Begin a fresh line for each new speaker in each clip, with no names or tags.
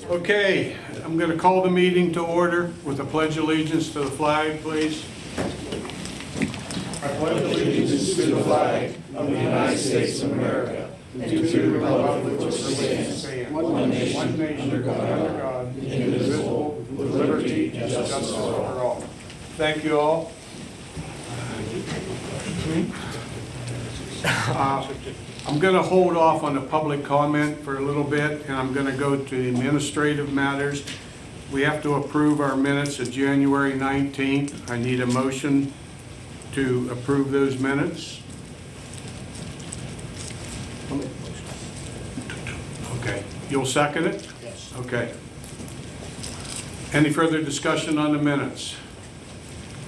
Okay, I'm going to call the meeting to order with a pledge of allegiance to the flag, please.
I pledge allegiance to the flag of the United States of America and to the republic which stands one nation under God, indivisible, with liberty and justice for all.
Thank you all. I'm going to hold off on the public comment for a little bit, and I'm going to go to the administrative matters. We have to approve our minutes of January 19th. I need a motion to approve those minutes. Okay, you'll second it?
Yes.
Okay. Any further discussion on the minutes?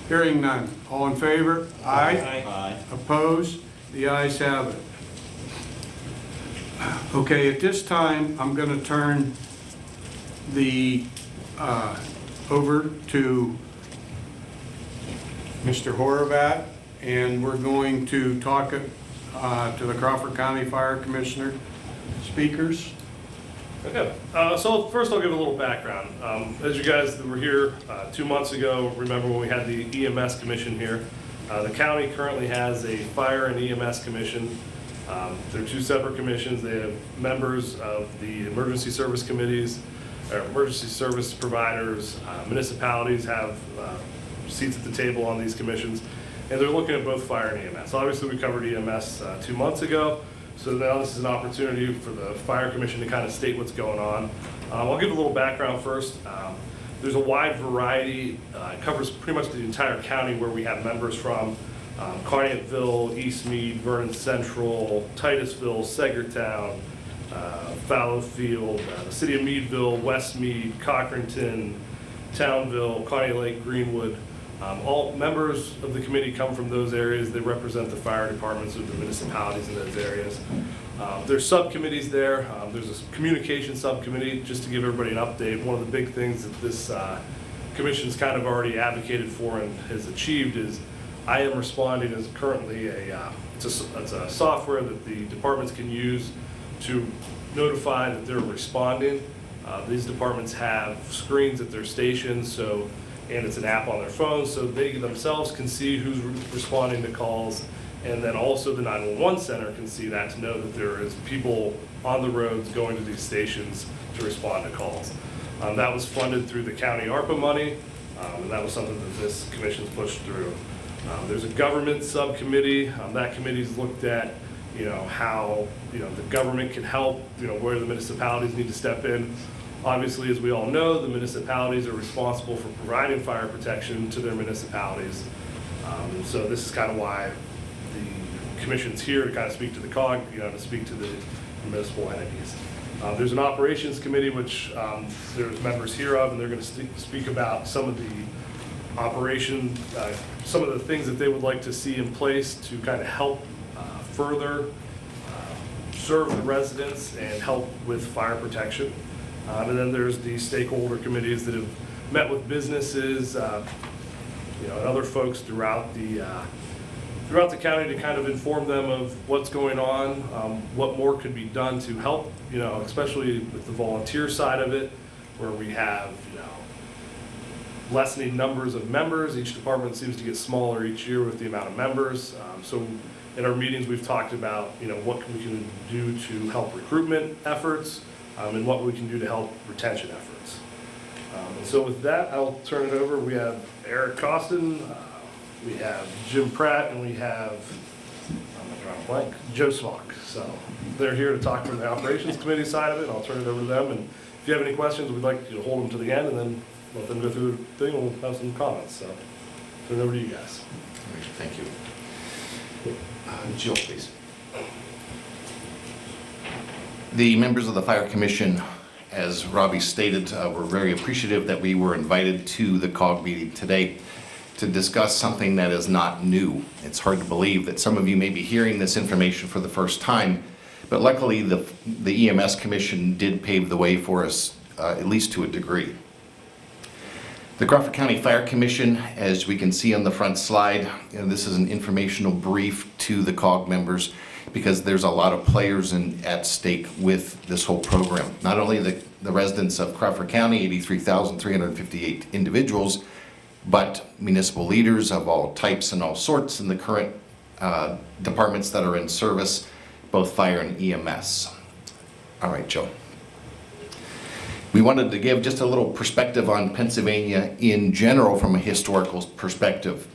Hearing none. All in favor? Aye.
Aye.
Opposed? The ayes have it. Okay, at this time, I'm going to turn the over to Mr. Horvath, and we're going to talk to the Crawford County Fire Commissioner. Speakers.
Okay, so first I'll give a little background. As you guys that were here 2 months ago, remember when we had the EMS commission here. The county currently has a fire and EMS commission. They're two separate commissions. They have members of the emergency service committees, or emergency service providers. Municipalities have seats at the table on these commissions, and they're looking at both fire and EMS. Obviously, we covered EMS 2 months ago, so now this is an opportunity for the fire commission to kind of state what's going on. I'll give a little background first. There's a wide variety. It covers pretty much the entire county where we have members from. Carneyetville, Eastmead, Vernon Central, Titusville, Segertown, Fallowfield, the city of Meadville, Westmead, Cochranton, Townville, Kearney Lake, Greenwood. All members of the committee come from those areas. They represent the fire departments of the municipalities in those areas. There's subcommittees there. There's a communication subcommittee, just to give everybody an update. One of the big things that this commission's kind of already advocated for and has achieved is I Am Responding is currently it's a software that the departments can use to notify that they're responding. These departments have screens at their stations, and it's an app on their phones, so they themselves can see who's responding to calls, and then also the 911 center can see that to know that there is people on the roads going to these stations to respond to calls. That was funded through the county ARPA money, and that was something that this commission's pushed through. There's a government subcommittee. That committee's looked at, how, the government can help, where the municipalities need to step in. Obviously, as we all know, the municipalities are responsible for providing fire protection to their municipalities. So this is kind of why the commission's here, to kind of speak to the COG, to speak to the municipal entities. There's an operations committee, which there's members here of, and they're going to speak about some of the operation, some of the things that they would like to see in place to kind of help further serve the residents and help with fire protection. And then there's the stakeholder committees that have met with businesses, and other folks throughout the county to kind of inform them of what's going on, what more could be done to help, especially with the volunteer side of it, where we have, lessening numbers of members. Each department seems to get smaller each year with the amount of members. So in our meetings, we've talked about, what we can do to help recruitment efforts, and what we can do to help retention efforts. And so with that, I'll turn it over. We have Eric Costin, we have Jim Pratt, and we have, Joe Smock. So they're here to talk from the operations committee side of it. I'll turn it over to them. And if you have any questions, we'd like to hold them to the end and then let them go through the thing. We'll have some comments. So turn it over to you guys.
Thank you. Jill, please. The members of the Fire Commission, as Robbie stated, were very appreciative that we were invited to the COG meeting today to discuss something that is not new. It's hard to believe that some of you may be hearing this information for the first time, but luckily the EMS Commission did pave the way for us, at least to a degree. The Crawford County Fire Commission, as we can see on the front slide, this is an informational brief to the COG members. because there's a lot of players at stake with this whole program. Not only the residents of Crawford County, 83,358 individuals, but municipal leaders of all types and all sorts in the current departments that are in service, both fire and EMS. All right, Joe. We wanted to give just a little perspective on Pennsylvania in general from a historical perspective.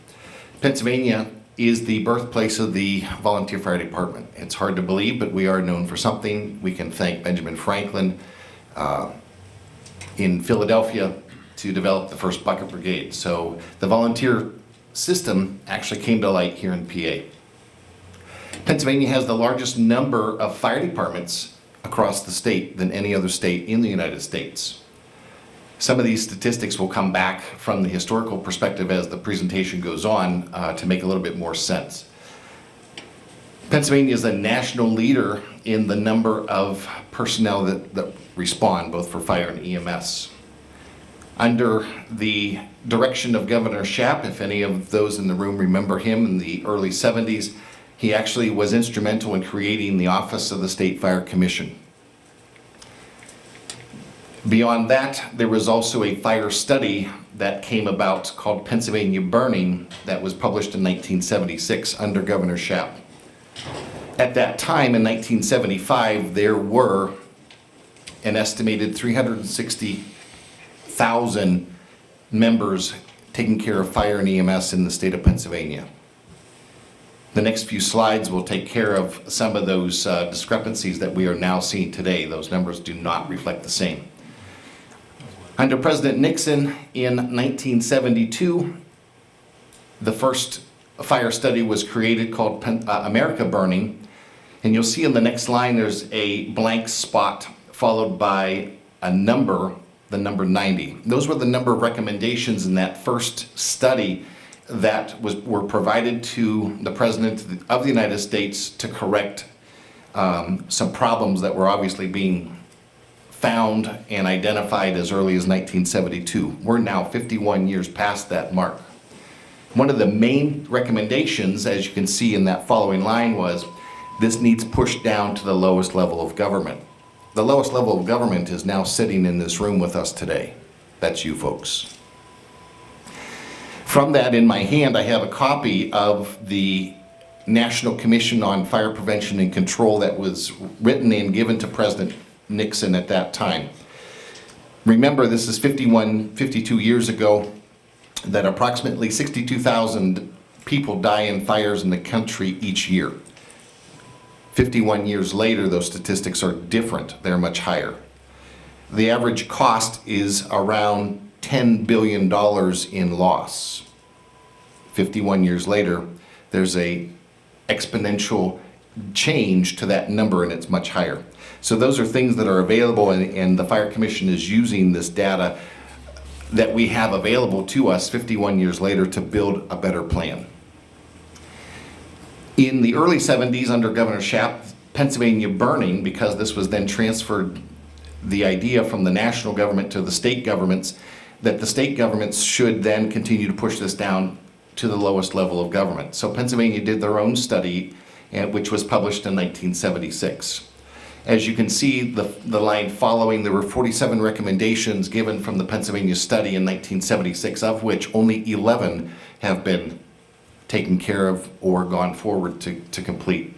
Pennsylvania is the birthplace of the volunteer fire department. It's hard to believe, but we are known for something. We can thank Benjamin Franklin in Philadelphia to develop the first bucket brigade. So the volunteer system actually came to light here in PA. Pennsylvania has the largest number of fire departments across the state than any other state in the United States. Some of these statistics will come back from the historical perspective as the presentation goes on to make a little bit more sense. Pennsylvania is a national leader in the number of personnel that respond, both for fire and EMS. Under the direction of Governor Schaap, if any of those in the room remember him in the early 70s, he actually was instrumental in creating the Office of the State Fire Commission. Beyond that, there was also a fire study that came about called Pennsylvania Burning that was published in 1976 under Governor Schaap. At that time, in 1975, there were an estimated 360,000 members taking care of fire and EMS in the state of Pennsylvania. The next few slides will take care of some of those discrepancies that we are now seeing today. Those numbers do not reflect the same. Under President Nixon in 1972, the first fire study was created called America Burning. And you'll see in the next line there's a blank spot followed by a number, the number 90. Those were the number of recommendations in that first study that were provided to the President of the United States to correct some problems that were obviously being found and identified as early as 1972. We're now 51 years past that mark. One of the main recommendations, as you can see in that following line, was this needs pushed down to the lowest level of government. The lowest level of government is now sitting in this room with us today. That's you folks. From that, in my hand, I have a copy of the National Commission on Fire Prevention and Control that was written and given to President Nixon at that time. Remember, this is 52 years ago, that approximately 62,000 people die in fires in the country each year. 51 years later, those statistics are different. They're much higher. The average cost is around $10 billion in loss. 51 years later, there's a exponential change to that number, and it's much higher. So those are things that are available, and the Fire Commission is using this data that we have available to us 51 years later to build a better plan. In the early 70s, under Governor Schaap, Pennsylvania Burning, because this was then transferred, the idea from the national government to the state governments, that the state governments should then continue to push this down to the lowest level of government. So Pennsylvania did their own study, which was published in 1976. As you can see, the line following, there were 47 recommendations given from the Pennsylvania study in 1976, of which only 11 have been taken care of or gone forward to complete.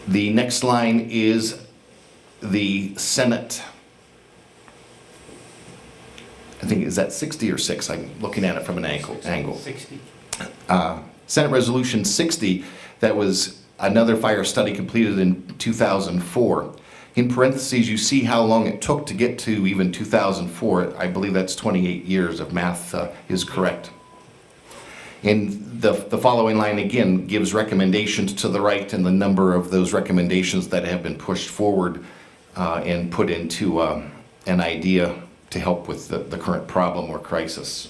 The next line is the Senate. I think, is that 60 or 6? I'm looking at it from an angle.
60.
Senate Resolution 60, that was another fire study completed in 2004. In parentheses, you see how long it took to get to even 2004. I believe that's 28 years if math is correct. And the following line again gives recommendations to the right and the number of those recommendations that have been pushed forward and put into an idea to help with the current problem or crisis.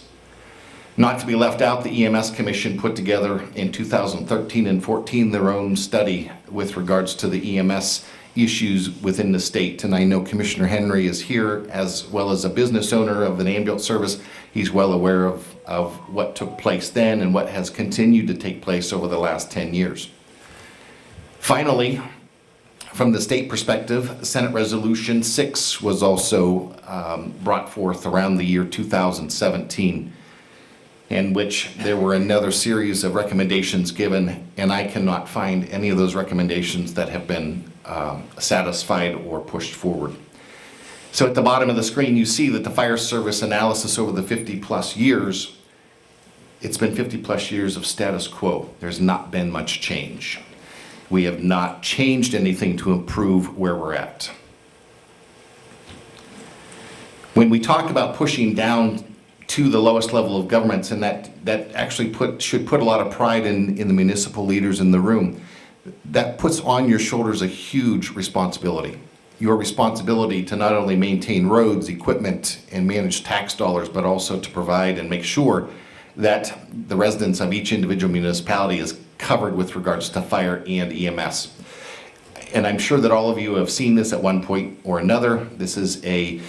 Not to be left out, the EMS Commission put together in 2013 and 14 their own study with regards to the EMS issues within the state. And I know Commissioner Henry is here as well as a business owner of an ambulance service. He's well aware of what took place then and what has continued to take place over the last 10 years. Finally, from the state perspective, Senate Resolution 6 was also brought forth around the year 2017, in which there were another series of recommendations given, and I cannot find any of those recommendations that have been satisfied or pushed forward. So at the bottom of the screen, you see that the fire service analysis over the 50-plus years, it's been 50-plus years of status quo. There's not been much change. We have not changed anything to improve where we're at. When we talk about pushing down to the lowest level of governments, and that actually should put a lot of pride in the municipal leaders in the room, that puts on your shoulders a huge responsibility. Your responsibility to not only maintain roads, equipment, and manage tax dollars, but also to provide and make sure that the residents of each individual municipality is covered with regards to fire and EMS. And I'm sure that all of you have seen this at one point or another. This is a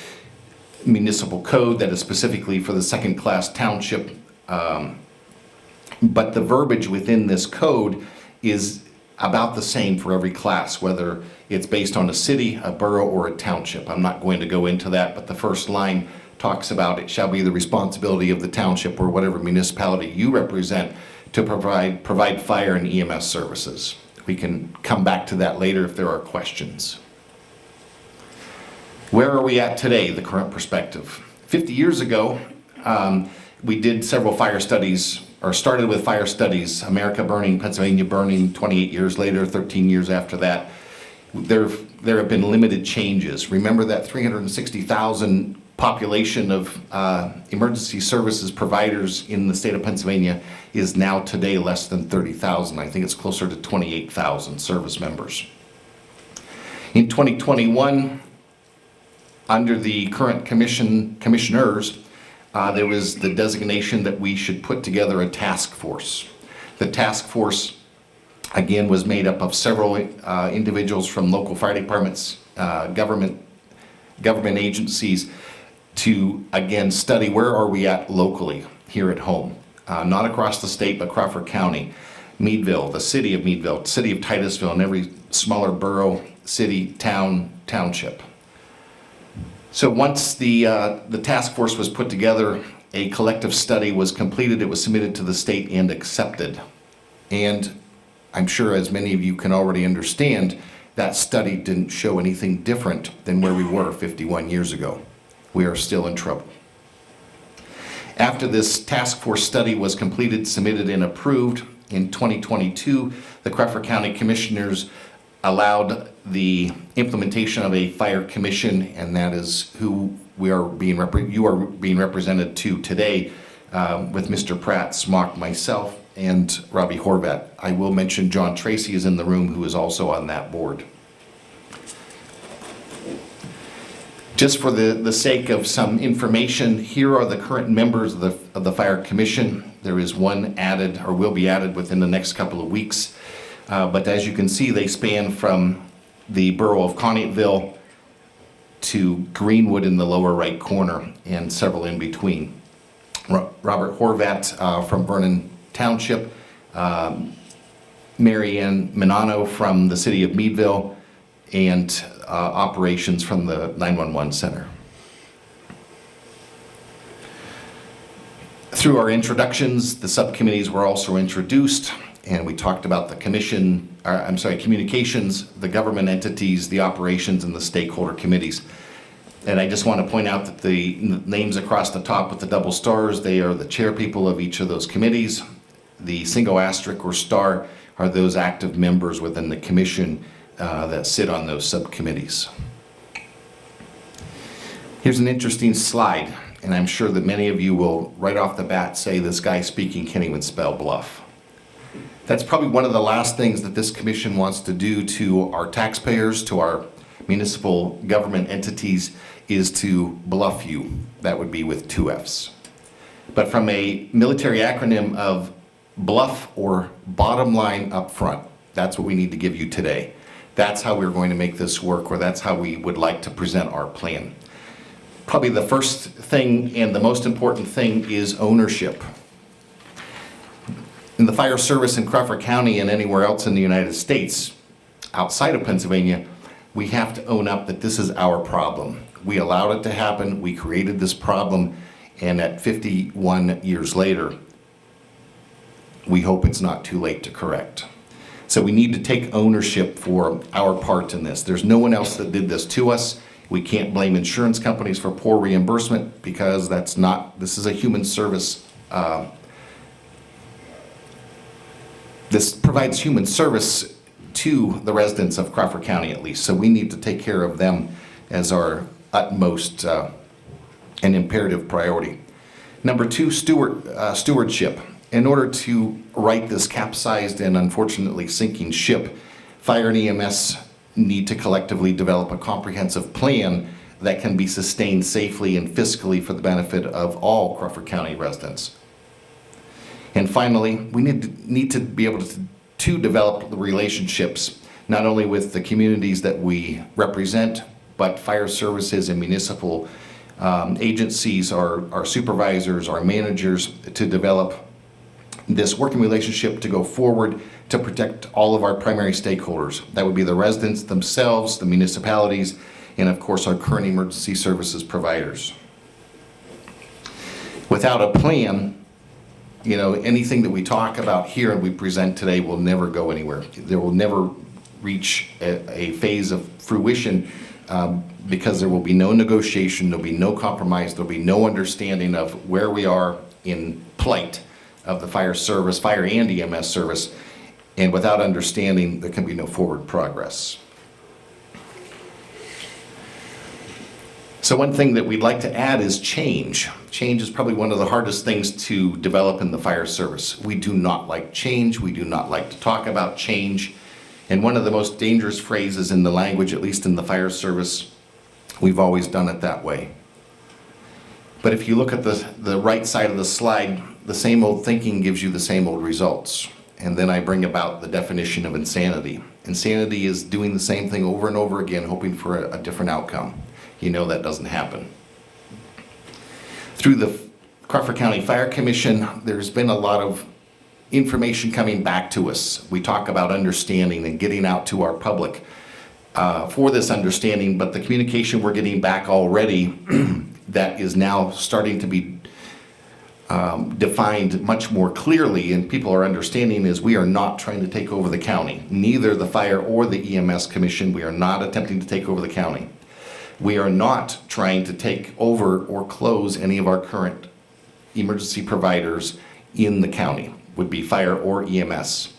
municipal code that is specifically for the second-class township, but the verbiage within this code is about the same for every class, whether it's based on a city, a borough, or a township. I'm not going to go into that, but the first line talks about it shall be the responsibility of the township or whatever municipality you represent to provide fire and EMS services. We can come back to that later if there are questions. Where are we at today, the current perspective? 50 years ago, we did several fire studies, or started with fire studies, America burning, Pennsylvania burning, 28 years later, 13 years after that. There have been limited changes. Remember that 360,000 population of emergency services providers in the state of Pennsylvania is now today less than 30,000. I think it's closer to 28,000 service members. In 2021, under the current commissioners, there was the designation that we should put together a task force. The task force, again, was made up of several individuals from local fire departments, government agencies, to, again, study where are we at locally here at home. Not across the state, but Crawford County, Meadville, the city of Meadville, city of Titusville, and every smaller borough, city, town, township. So once the task force was put together, a collective study was completed, it was submitted to the state and accepted. And I'm sure, as many of you can already understand, that study didn't show anything different than where we were 51 years ago. We are still in trouble. After this task force study was completed, submitted, and approved in 2022, the Crawford County Commissioners allowed the implementation of a fire commission, and that is who you are being represented to today, with Mr. Pratt, Smock, myself, and Robbie Horvat. I will mention John Tracy is in the room, who is also on that board. Just for the sake of some information, here are the current members of the Fire Commission. There is one added, or will be added within the next couple of weeks. But as you can see, they span from the borough of Conneautville to Greenwood in the lower right corner, and several in between. Robert Horvat from Vernon Township, Mary Ann Minano from the city of Meadville, and operations from the 911 center. Through our introductions, the subcommittees were also introduced, and we talked about the communications, the government entities, the operations, and the stakeholder committees. And I just want to point out that the names across the top with the double stars, they are the chair people of each of those committees. The single asterisk or star are those active members within the commission that sit on those subcommittees. Here's an interesting slide, and I'm sure that many of you will right off the bat say this guy speaking can't even spell bluff. That's probably one of the last things that this commission wants to do to our taxpayers, to our municipal government entities, is to bluff you. That would be with 2 Fs. but from a military acronym of bluff or bottom line up front. That's what we need to give you today. That's how we're going to make this work, or that's how we would like to present our plan. Probably the first thing and the most important thing is ownership. In the fire service in Crawford County and anywhere else in the United States, outside of Pennsylvania, we have to own up that this is our problem. We allowed it to happen, we created this problem, and at 51 years later, we hope it's not too late to correct. So we need to take ownership for our part in this. There's no one else that did this to us. We can't blame insurance companies for poor reimbursement because that's not, this is a human service. This provides human service to the residents of Crawford County at least. So we need to take care of them as our utmost and imperative priority. Number two, stewardship. In order to right this capsized and unfortunately sinking ship, fire and EMS need to collectively develop a comprehensive plan that can be sustained safely and fiscally for the benefit of all Crawford County residents. And finally, we need to be able to develop the relationships, not only with the communities that we represent, but fire services and municipal agencies, our supervisors, our managers, to develop this working relationship to go forward to protect all of our primary stakeholders. That would be the residents themselves, the municipalities, and of course our current emergency services providers. Without a plan, you know, anything that we talk about here and we present today will never go anywhere. There will never reach a phase of fruition because there will be no negotiation, there'll be no compromise, there'll be no understanding of where we are in plight of the fire service, fire and EMS service, and without understanding, there can be no forward progress. So one thing that we'd like to add is change. Change is probably one of the hardest things to develop in the fire service. We do not like change. We do not like to talk about change. And one of the most dangerous phrases in the language, at least in the fire service, we've always done it that way. But if you look at the right side of the slide, the same old thinking gives you the same old results. And then I bring about the definition of insanity. Insanity is doing the same thing over and over again, hoping for a different outcome. You know that doesn't happen. Through the Crawford County Fire Commission, there's been a lot of information coming back to us. We talk about understanding and getting out to our public for this understanding, but the communication we're getting back already that is now starting to be defined much more clearly and people are understanding is we are not trying to take over the county. Neither the Fire or the EMS Commission, we are not attempting to take over the county. We are not trying to take over or close any of our current emergency providers in the county, would be fire or EMS.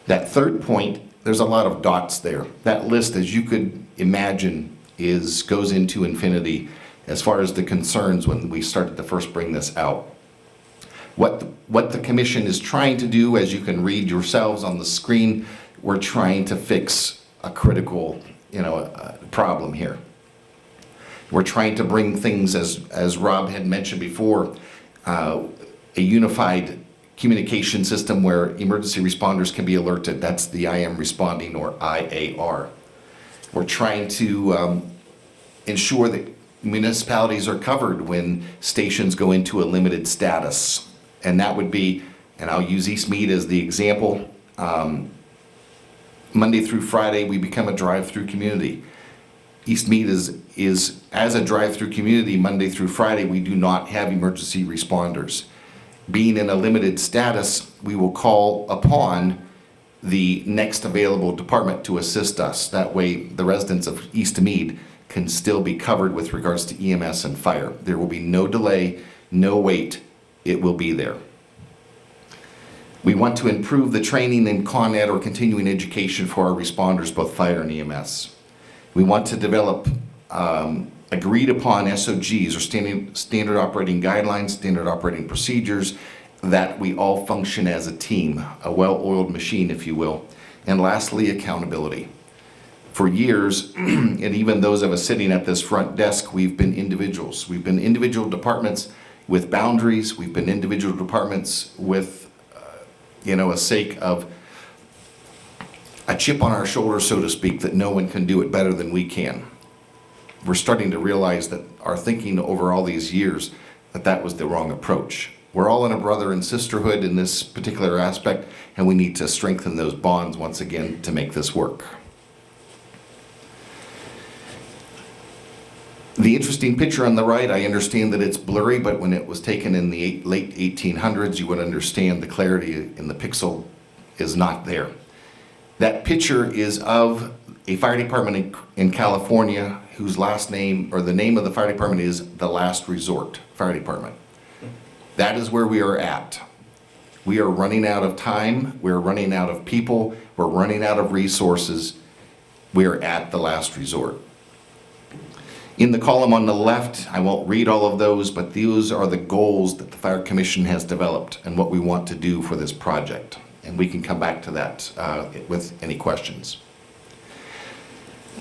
That third point, there's a lot of dots there. That list, as you could imagine, goes into infinity as far as the concerns when we started to first bring this out. What the commission is trying to do, as you can read yourselves on the screen, we're trying to fix a critical, problem here. We're trying to bring things, as Rob had mentioned before, a unified communication system where emergency responders can be alerted. That's the I am responding, or IAR. We're trying to ensure that municipalities are covered when stations go into a limited status. And that would be, and I'll use East Mead as the example, Monday through Friday we become a drive-through community. East Mead is as a drive-through community. Monday through Friday we do not have emergency responders. Being in a limited status, we will call upon the next available department to assist us. That way the residents of East Mead can still be covered with regards to EMS and fire. There will be no delay, no wait. It will be there. We want to improve the training in Con Ed or continuing education for our responders, both fire and EMS. We want to develop agreed upon SOGs, or standard operating guidelines, standard operating procedures, that we all function as a team, a well-oiled machine, if you will. And lastly, accountability. For years, and even those of us sitting at this front desk, we've been individuals. We've been individual departments, with boundaries. We've been individual departments with, a sake of a chip on our shoulder, so to speak, that no one can do it better than we can. We're starting to realize that our thinking over all these years, that was the wrong approach. We're all in a brother and sisterhood in this particular aspect, and we need to strengthen those bonds once again to make this work. The interesting picture on the right, I understand that it's blurry, but when it was taken in the late 1800s, you would understand the clarity in the pixel is not there. That picture is of a fire department in California whose last name, or the name of the fire department, is the Last Resort Fire Department. That is where we are at. We are running out of time, we're running out of people, we're running out of resources. We are at the last resort. In the column on the left, I won't read all of those, but those are the goals that the Fire Commission has developed and what we want to do for this project. And we can come back to that with any questions.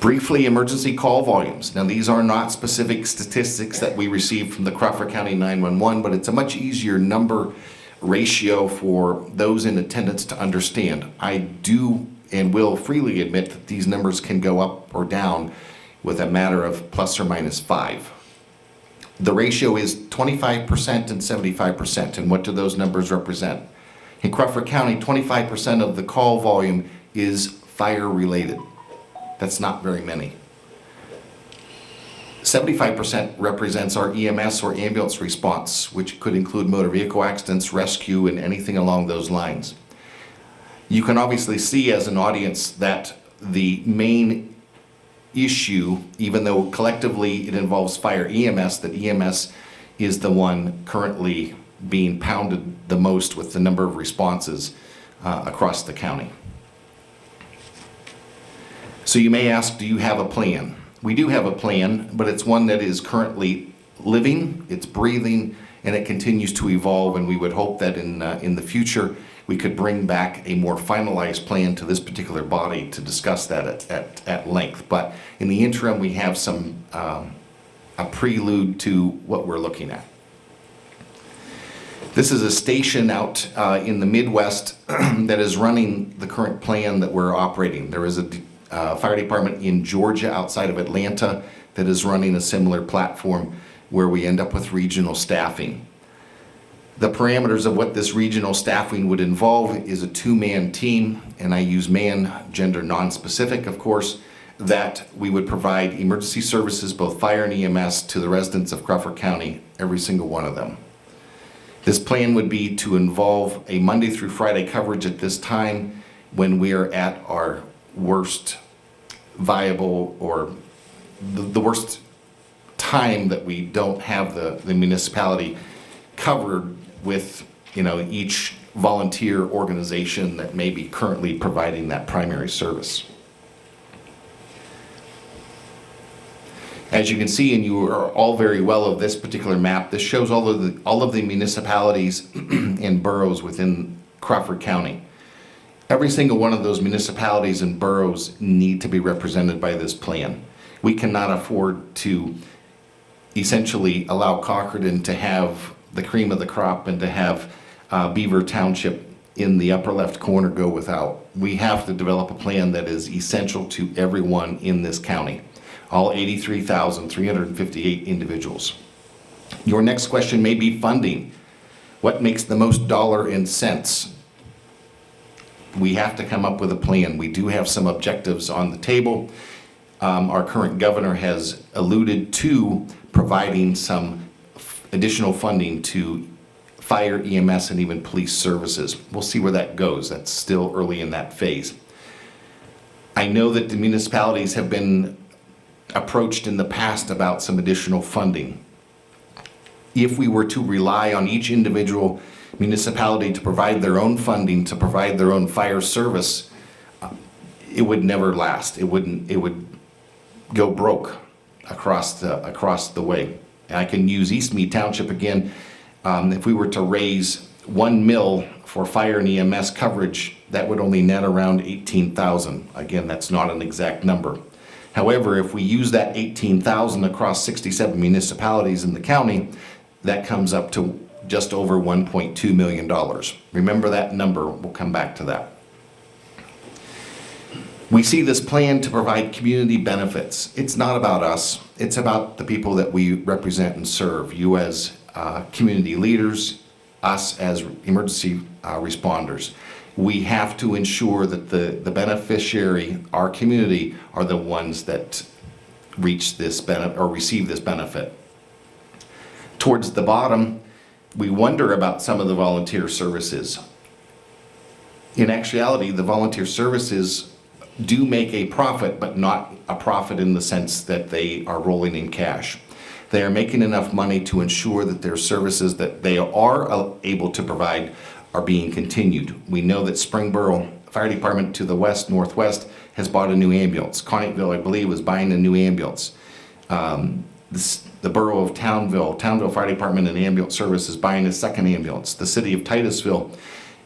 Briefly, emergency call volumes. Now, these are not specific statistics that we received from the Crawford County 911, but it's a much easier number ratio for those in attendance to understand. I do and will freely admit that these numbers can go up or down with a matter of plus or minus 5. The ratio is 25% and 75%, and what do those numbers represent? In Crawford County, 25% of the call volume is fire related. That's not very many. 75% represents our EMS or ambulance response, which could include motor vehicle accidents, rescue, and anything along those lines. You can obviously see as an audience that the main issue, even though collectively it involves fire EMS, that EMS is the one currently being pounded the most with the number of responses across the county. So you may ask, do you have a plan? We do have a plan, but it's one that is currently living, it's breathing, and it continues to evolve, and we would hope that in the future we could bring back a more finalized plan to this particular body to discuss that at length. But in the interim, we have some a prelude to what we're looking at. This is a station out in the Midwest that is running the current plan that we're operating. There is a fire department in Georgia outside of Atlanta that is running a similar platform where we end up with regional staffing. The parameters of what this regional staffing would involve is a 2-man team, and I use man, gender non-specific, of course, that we would provide emergency services, both fire and EMS, to the residents of Crawford County, every single one of them. This plan would be to involve a Monday through Friday coverage at this time when we are at our worst viable, or the worst time that we don't have the municipality covered with, each volunteer organization that may be currently providing that primary service. As you can see, and you are all very well of this particular map, this shows all of the municipalities and boroughs within Crawford County. Every single one of those municipalities and boroughs need to be represented by this plan. We cannot afford to essentially allow Concordan to have the cream of the crop and to have Beaver Township in the upper left corner go without. We have to develop a plan that is essential to everyone in this county, all 83,358 individuals. Your next question may be funding. What makes the most dollar and cents? We have to come up with a plan. We do have some objectives on the table. Our current governor has alluded to providing some additional funding to fire, EMS, and even police services. We'll see where that goes. That's still early in that phase. I know that the municipalities have been approached in the past about some additional funding. If we were to rely on each individual municipality to provide their own funding, to provide their own fire service, it would never last. It would go broke across the way. And I can use East Mead Township again. If we were to raise $1 million for fire and EMS coverage, that would only net around $18,000. Again, that's not an exact number. However, if we use that $18,000 across 67 municipalities in the county, that comes up to just over $1.2 million. Remember that number, we'll come back to that. We see this plan to provide community benefits. It's not about us, it's about the people that we represent and serve. You as community leaders, us as emergency responders. We have to ensure that the beneficiary, our community, are the ones that reach this benefit or receive this benefit. Towards the bottom, we wonder about some of the volunteer services. In actuality, the volunteer services do make a profit, but not a profit in the sense that they are rolling in cash. They are making enough money to ensure that their services that they are able to provide are being continued. We know that Springboro Fire Department to the west, northwest, has bought a new ambulance. Connickville, I believe, is buying a new ambulance. The borough of Townville Fire Department and Ambulance Service is buying a second ambulance. The city of Titusville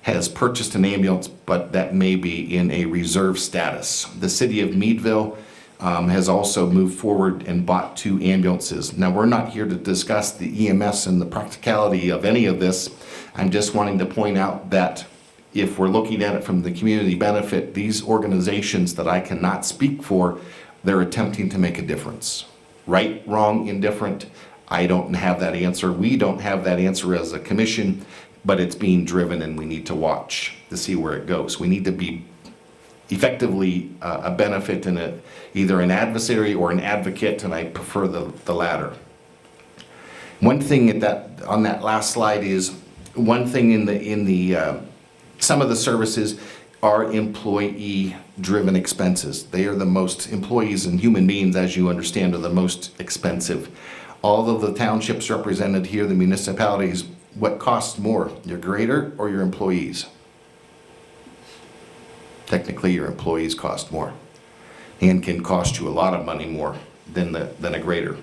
has purchased an ambulance, but that may be in a reserve status. The city of Meadville has also moved forward and bought 2 ambulances. Now, we're not here to discuss the EMS and the practicality of any of this. I'm just wanting to point out that if we're looking at it from the community benefit, these organizations that I cannot speak for, they're attempting to make a difference. Right, wrong, indifferent, I don't have that answer. We don't have that answer as a commission, but it's being driven and we need to watch to see where it goes. We need to be effectively a benefit and either an adversary or an advocate, and I prefer the latter. One thing on that last slide is one thing in the some of the services are employee-driven expenses. They are the most, employees and human beings, as you understand, are the most expensive. All of the townships represented here, the municipalities, what costs more, your grader or your employees? Technically, your employees cost more and can cost you a lot of money more than a grader.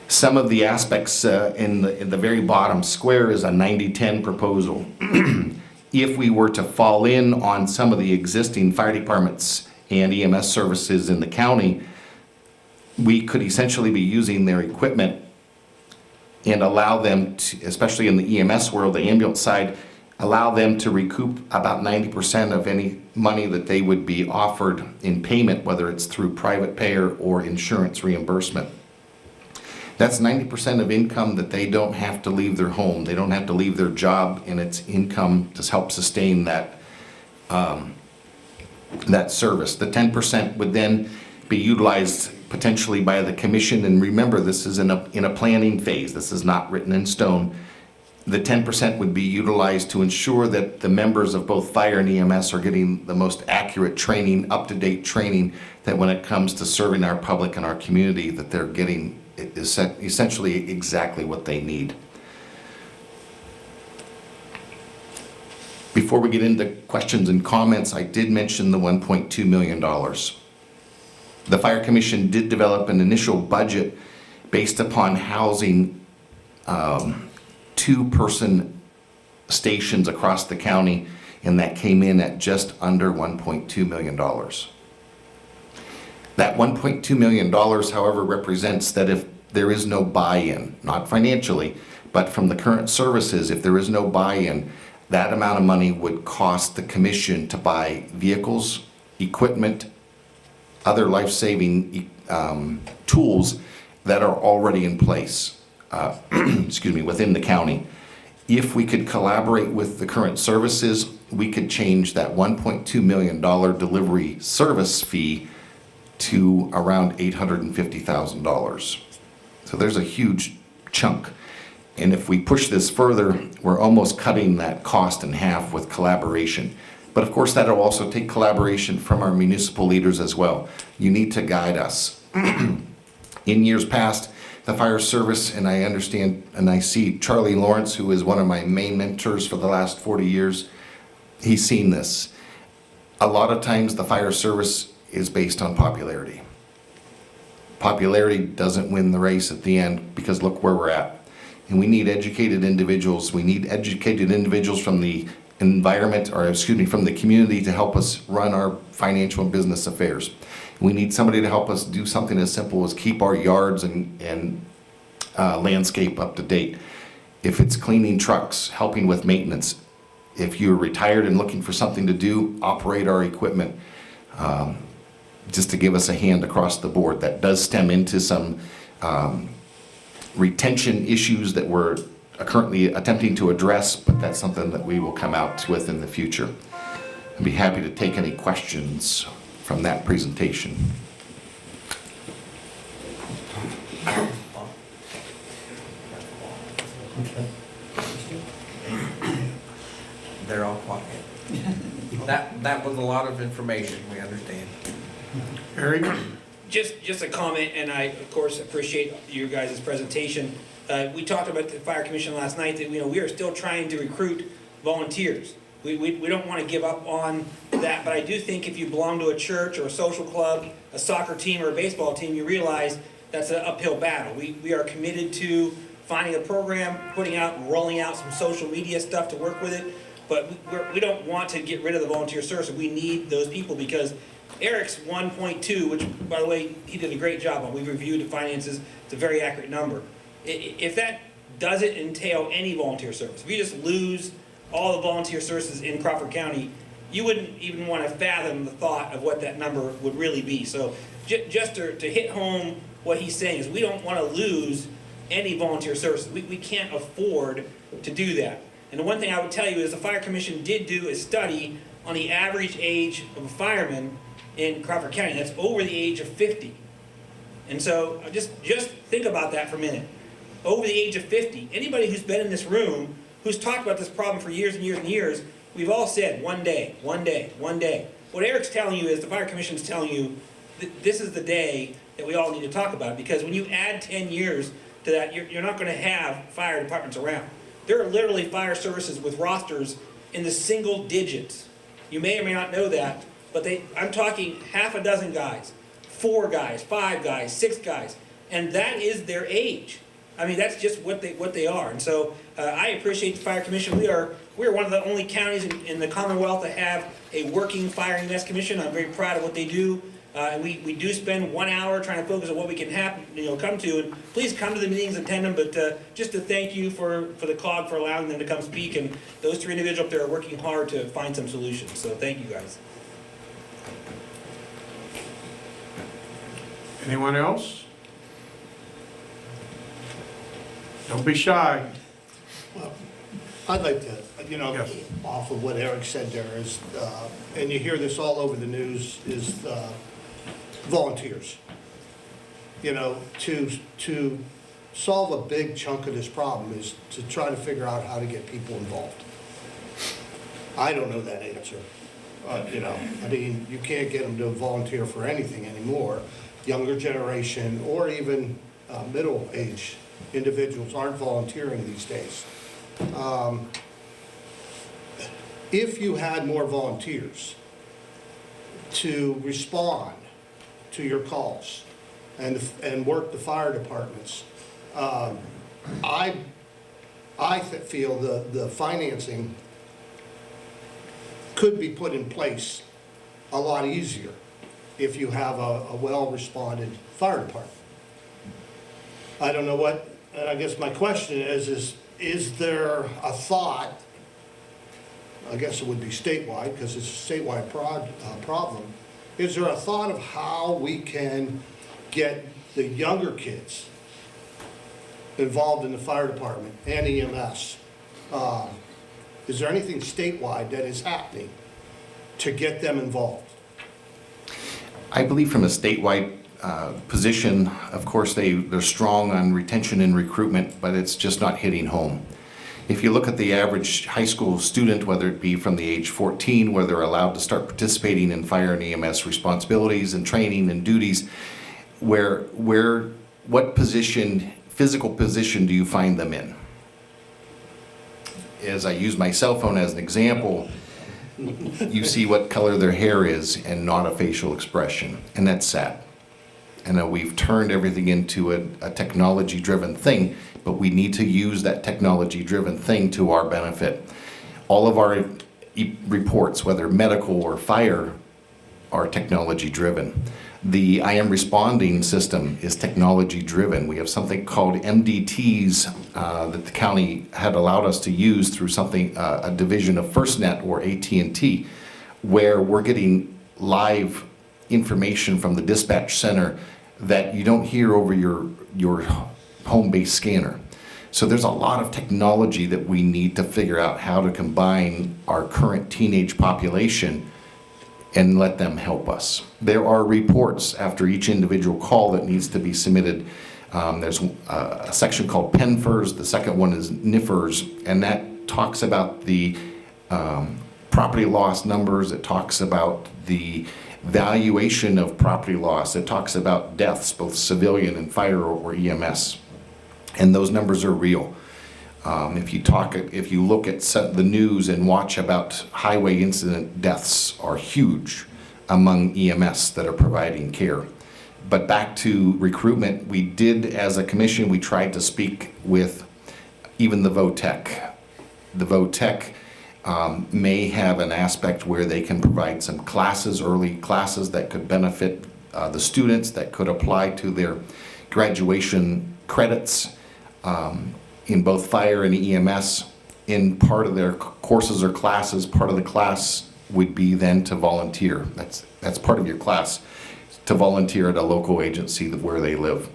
Some of the aspects in the very bottom square is a 90-10 proposal. If we were to fall in on some of the existing fire departments and EMS services in the county, we could essentially be using their equipment and allow them to, especially in the EMS world, the ambulance side, allow them to recoup about 90% of any money that they would be offered in payment, whether it's through private payer or insurance reimbursement. That's 90% of income that they don't have to leave their home. They don't have to leave their job, and it's income to help sustain that service. The 10% would then be utilized potentially by the commission, and remember, this is in a planning phase. This is not written in stone. The 10% would be utilized to ensure that the members of both fire and EMS are getting the most accurate training, up-to-date training, that when it comes to serving our public and our community, that they're getting essentially exactly what they need. Before we get into questions and comments, I did mention the $1.2 million. The Fire Commission did develop an initial budget based upon housing 2-person stations across the county, and that came in at just under $1.2 million. That $1.2 million, however, represents that if there is no buy-in, not financially, but from the current services, if there is no buy-in, that amount of money would cost the commission to buy vehicles, equipment, other life-saving tools that are already in place, within the county. If we could collaborate with the current services, we could change that $1.2 million delivery service fee to around $850,000. So there's a huge chunk. And if we push this further, we're almost cutting that cost in half with collaboration. But of course, that'll also take collaboration from our municipal leaders as well. You need to guide us. In years past, the fire service, and I understand, and I see Charlie Lawrence, who is one of my main mentors for the last 40 years, he's seen this. A lot of times the fire service is based on popularity. Popularity doesn't win the race at the end, because look where we're at. And we need educated individuals. We need educated individuals from the environment, from the community, to help us run our financial and business affairs. We need somebody to help us do something as simple as keep our yards and landscape up to date. If it's cleaning trucks, helping with maintenance, if you're retired and looking for something to do, operate our equipment, just to give us a hand across the board. That does stem into some retention issues that we're currently attempting to address, but that's something that we will come out with in the future. I'd be happy to take any questions from that presentation.
They're all quiet. That was a lot of information, we understand.
Eric?
Just a comment, and I, of course, appreciate your guys' presentation. We talked about the Fire Commission last night, that, we are still trying to recruit volunteers. We don't want to give up on that, but I do think if you belong to a church or a social club, a soccer team or a baseball team, you realize that's an uphill battle. We are committed to finding a program, putting out and rolling out some social media stuff to work with it, but we don't want to get rid of the volunteer service. We need those people, because Eric's 1.2, which, by the way, he did a great job on. We've reviewed the finances. It's a very accurate number. If that doesn't entail any volunteer service, if you just lose all the volunteer services in Crawford County, you wouldn't even want to fathom the thought of what that number would really be. So just to hit home what he's saying is, we don't want to lose any volunteer services. We can't afford to do that. And the one thing I would tell you is the Fire Commission did do a study on the average age of a fireman in Crawford County. That's over the age of 50. And so just think about that for a minute. Over the age of 50, anybody who's been in this room, who's talked about this problem for years and years and years, we've all said, one day, one day, one day. What Eric's telling you is, the Fire Commission's telling you, this is the day that we all need to talk about it, because when you add 10 years to that, you're not going to have fire departments around. There are literally fire services with rosters in the single digits. You may or may not know that, but I'm talking half a dozen guys, 4 guys, 5 guys, 6 guys, and that is their age. I mean, that's just what they are. And so I appreciate the Fire Commission. We are one of the only counties in the Commonwealth that have a working fire and EMS commission. I'm very proud of what they do. And we do spend 1 hour trying to focus on what we can come to. And please come to the meetings, attend them. But just to thank you for the COG for allowing them to come speak. And those 3 individuals up there are working hard to find some solutions. So thank you guys.
Anyone else? Don't be shy.
I'd like to,
Yes.
off of what Eric said there is, and you hear this all over the news, is volunteers. To solve a big chunk of this problem is to try to figure out how to get people involved. I don't know that answer. I mean, you can't get them to volunteer for anything anymore. Younger generation or even middle-aged individuals aren't volunteering these days. If you had more volunteers to respond to your calls and work the fire departments, I feel the financing could be put in place a lot easier if you have a well-responded fire department. I don't know what, and I guess my question is there a thought, I guess it would be statewide because it's a statewide problem, is there a thought of how we can get the younger kids involved in the fire department and EMS? Is there anything statewide that is happening to get them involved?
I believe from a statewide position, of course, they're strong on retention and recruitment, but it's just not hitting home. If you look at the average high school student, whether it be from the age 14, where they're allowed to start participating in fire and EMS responsibilities and training and duties, what position, physical position do you find them in? As I use my cell phone as an example, you see what color their hair is and not a facial expression, and that's sad. And we've turned everything into a technology-driven thing, but we need to use that technology-driven thing to our benefit. All of our reports, whether medical or fire, are technology-driven. The I Am Responding system is technology driven. We have something called MDTs that the county had allowed us to use through something, a division of FirstNet or AT&T, where we're getting live information from the dispatch center that you don't hear over your home-based scanner. So there's a lot of technology that we need to figure out how to combine our current teenage population and let them help us. There are reports after each individual call that needs to be submitted. There's a section called PENFERS, the second one is NIFERS, and that talks about the property loss numbers, it talks about the valuation of property loss, it talks about deaths, both civilian and fire or EMS, and those numbers are real. If you look at the news and watch about highway incident deaths are huge among EMS that are providing care. But back to recruitment, we did, as a commission, we tried to speak with even the VOTEC. The VOTEC may have an aspect where they can provide some classes, early classes that could benefit the students, that could apply to their graduation credits. In both fire and EMS, in part of their courses or classes, part of the class would be then to volunteer. That's part of your class, to volunteer at a local agency where they live.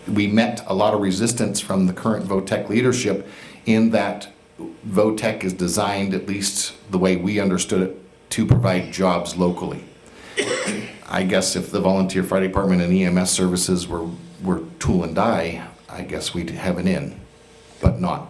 We met a lot of resistance from the current VOTEC leadership in that VOTEC is designed, at least the way we understood it, to provide jobs locally. I guess if the volunteer fire department and EMS services were tool and die, I guess we'd have an in, but not.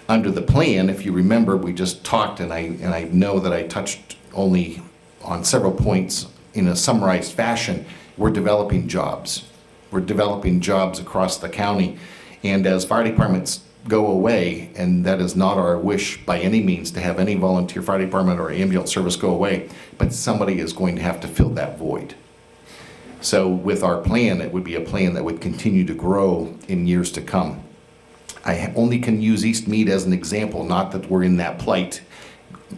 Under the plan, if you remember, we just talked, and I know that I touched only on several points in a summarized fashion. We're developing jobs. We're developing jobs across the county, and as fire departments go away, and that is not our wish by any means to have any volunteer fire department or ambulance service go away, but somebody is going to have to fill that void. So with our plan, it would be a plan that would continue to grow in years to come. I only can use East Mead as an example, not that we're in that plight.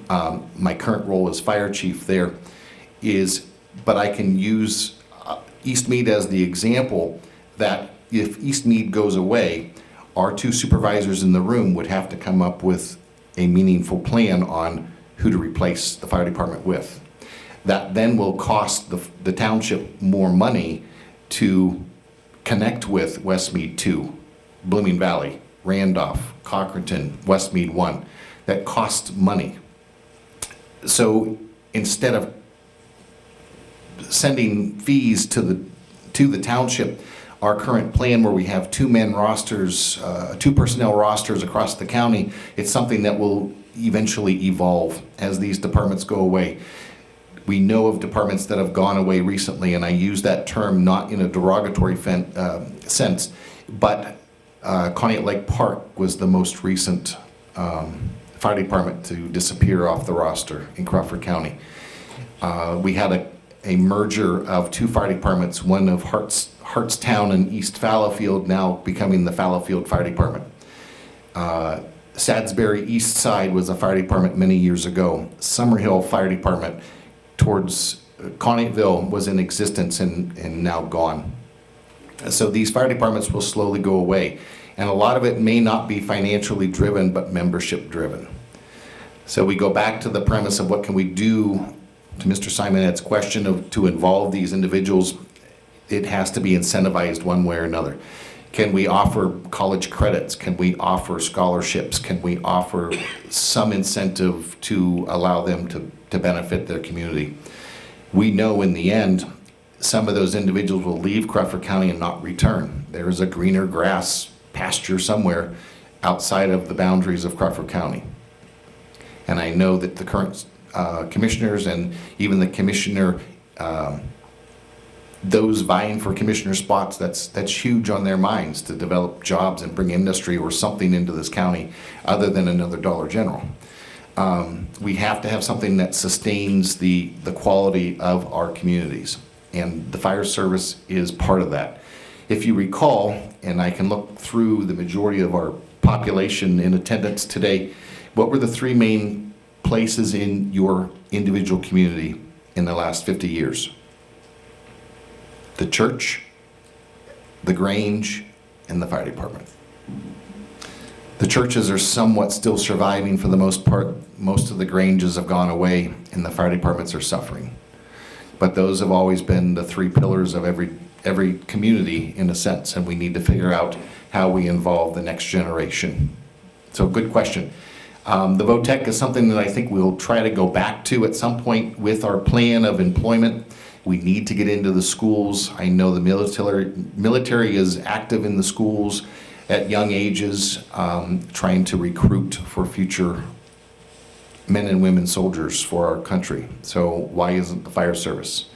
My current role as fire chief there is, but I can use East Mead as the example that if East Mead goes away, our two supervisors in the room would have to come up with a meaningful plan on who to replace the fire department with. That then will cost the township more money to connect with Westmead 2, Blooming Valley, Randolph, Cochranton, Westmead 1. That costs money. So instead of sending fees to the township, our current plan where we have two personnel rosters across the county, it's something that will eventually evolve as these departments go away. We know of departments that have gone away recently, and I use that term not in a derogatory sense, but Conneaut Lake Park was the most recent fire department to disappear off the roster in Crawford County. We had a merger of two fire departments, one of Hartstown and East Fallowfield, now becoming the Fallowfield Fire Department. Sadsbury East Side was a fire department many years ago. Summerhill Fire Department towards Conneautville was in existence and now gone. So these fire departments will slowly go away. And a lot of it may not be financially driven, but membership driven. So we go back to the premise of what can we do, to Mr. Simonette's question of to involve these individuals. It has to be incentivized one way or another. Can we offer college credits? Can we offer scholarships? Can we offer some incentive to allow them to benefit their community? We know in the end, some of those individuals will leave Crawford County and not return. There is a greener grass pasture somewhere outside of the boundaries of Crawford County. And I know that the current commissioners and even the commissioner, those vying for commissioner spots, that's huge on their minds to develop jobs and bring industry or something into this county other than another Dollar General. We have to have something that sustains the quality of our communities, and the fire service is part of that. If you recall, and I can look through the majority of our population in attendance today, what were the three main places in your individual community in the last 50 years? the church, the Grange, and the fire department. The churches are somewhat still surviving for the most part. Most of the Granges have gone away, and the fire departments are suffering. But those have always been the three pillars of every community in a sense, and we need to figure out how we involve the next generation. So good question. The VOTEC is something that I think we'll try to go back to at some point with our plan of employment. We need to get into the schools. I know the military is active in the schools at young ages, trying to recruit for future men and women soldiers for our country. So why isn't the fire service?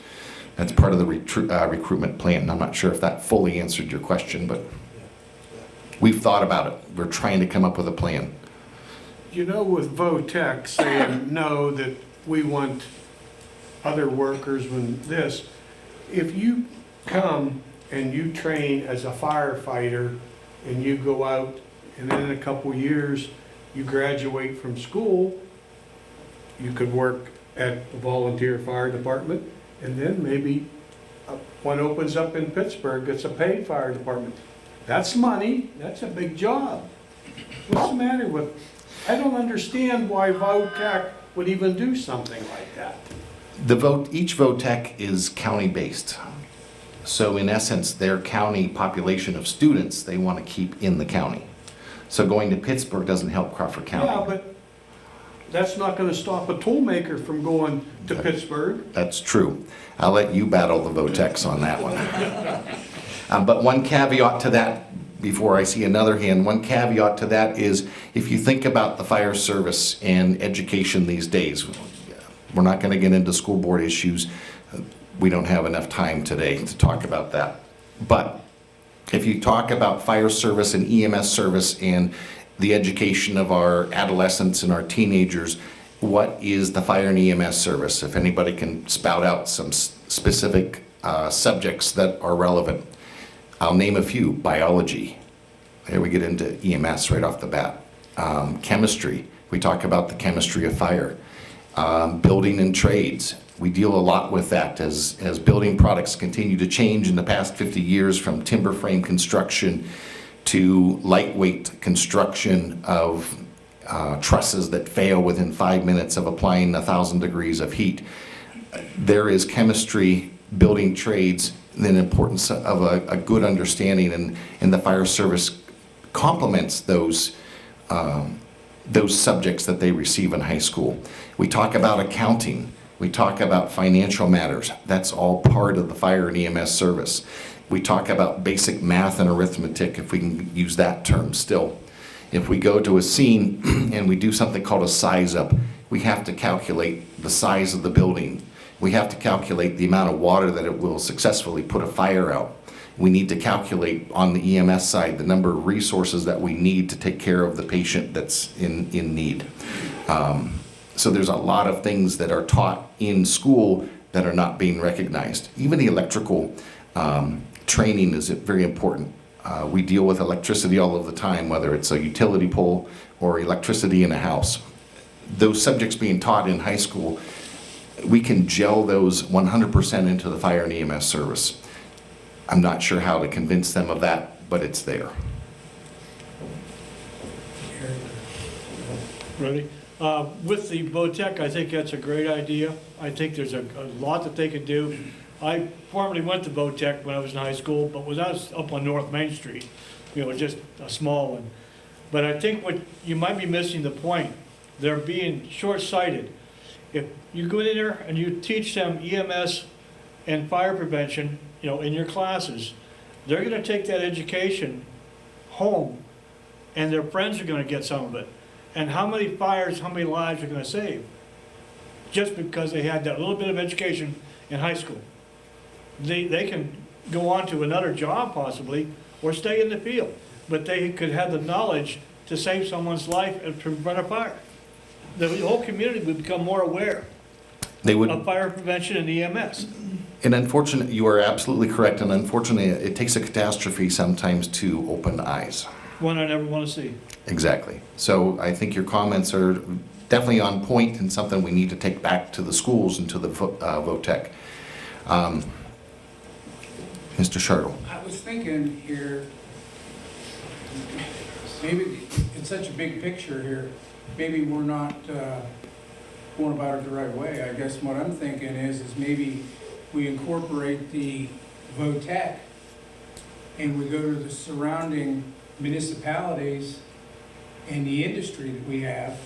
That's part of the recruitment plan. I'm not sure if that fully answered your question, but we've thought about it. We're trying to come up with a plan.
You know, with VOTEC saying no, that we want other workers when this, if you come and you train as a firefighter and you go out and then in a couple years you graduate from school, you could work at the volunteer fire department, and then maybe one opens up in Pittsburgh, it's a paid fire department. That's money, that's a big job. What's the matter with, I don't understand why VOTEC would even do something like that.
Each VOTEC is county-based. So in essence, their county population of students, they want to keep in the county. So going to Pittsburgh doesn't help Crawford County.
Yeah, but that's not going to stop a toolmaker from going to Pittsburgh.
That's true. I'll let you battle the VOTECs on that one. But one caveat to that, before I see another hand, one caveat to that is if you think about the fire service and education these days, we're not going to get into school board issues. We don't have enough time today to talk about that. But if you talk about fire service and EMS service and the education of our adolescents and our teenagers, what is the fire and EMS service? If anybody can spout out some specific subjects that are relevant. I'll name a few. Biology. There we get into EMS right off the bat. Chemistry. We talk about the chemistry of fire. Building and trades. We deal a lot with that as building products continue to change in the past 50 years, from timber frame construction to lightweight construction of trusses that fail within 5 minutes of applying 1,000 degrees of heat. There is chemistry, building trades, the importance of a good understanding, and the fire service complements those subjects that they receive in high school. We talk about accounting. We talk about financial matters. That's all part of the fire and EMS service. We talk about basic math and arithmetic, if we can use that term still. If we go to a scene and we do something called a size up, we have to calculate the size of the building. We have to calculate the amount of water that it will successfully put a fire out. We need to calculate on the EMS side the number of resources that we need to take care of the patient that's in need. So there's a lot of things that are taught in school that are not being recognized. Even the electrical training is very important. We deal with electricity all of the time, whether it's a utility pole or electricity in a house. Those subjects being taught in high school, we can gel those 100% into the fire and EMS service. I'm not sure how to convince them of that, but it's there.
Ready? With the VOTEC, I think that's a great idea. I think there's a lot that they can do. I formerly went to VOTEC when I was in high school, but was up on North Main Street, just a small one. But I think what you might be missing the point. They're being short-sighted. If you go in there and you teach them EMS and fire prevention, in your classes, they're going to take that education home, and their friends are going to get some of it. And how many fires, how many lives are going to save? Just because they had that little bit of education in high school. They can go on to another job possibly, or stay in the field, but they could have the knowledge to save someone's life and prevent a fire. The whole community would become more aware of fire prevention and EMS.
And unfortunately, you are absolutely correct, and unfortunately, it takes a catastrophe sometimes to open eyes.
One I never want to see.
Exactly. So I think your comments are definitely on point and something we need to take back to the schools and to the VOTEC. Mr. Shartle.
I was thinking here, maybe it's such a big picture here, maybe we're not going about it the right way. I guess what I'm thinking is maybe we incorporate the VOTEC and we go to the surrounding municipalities and the industry that we have.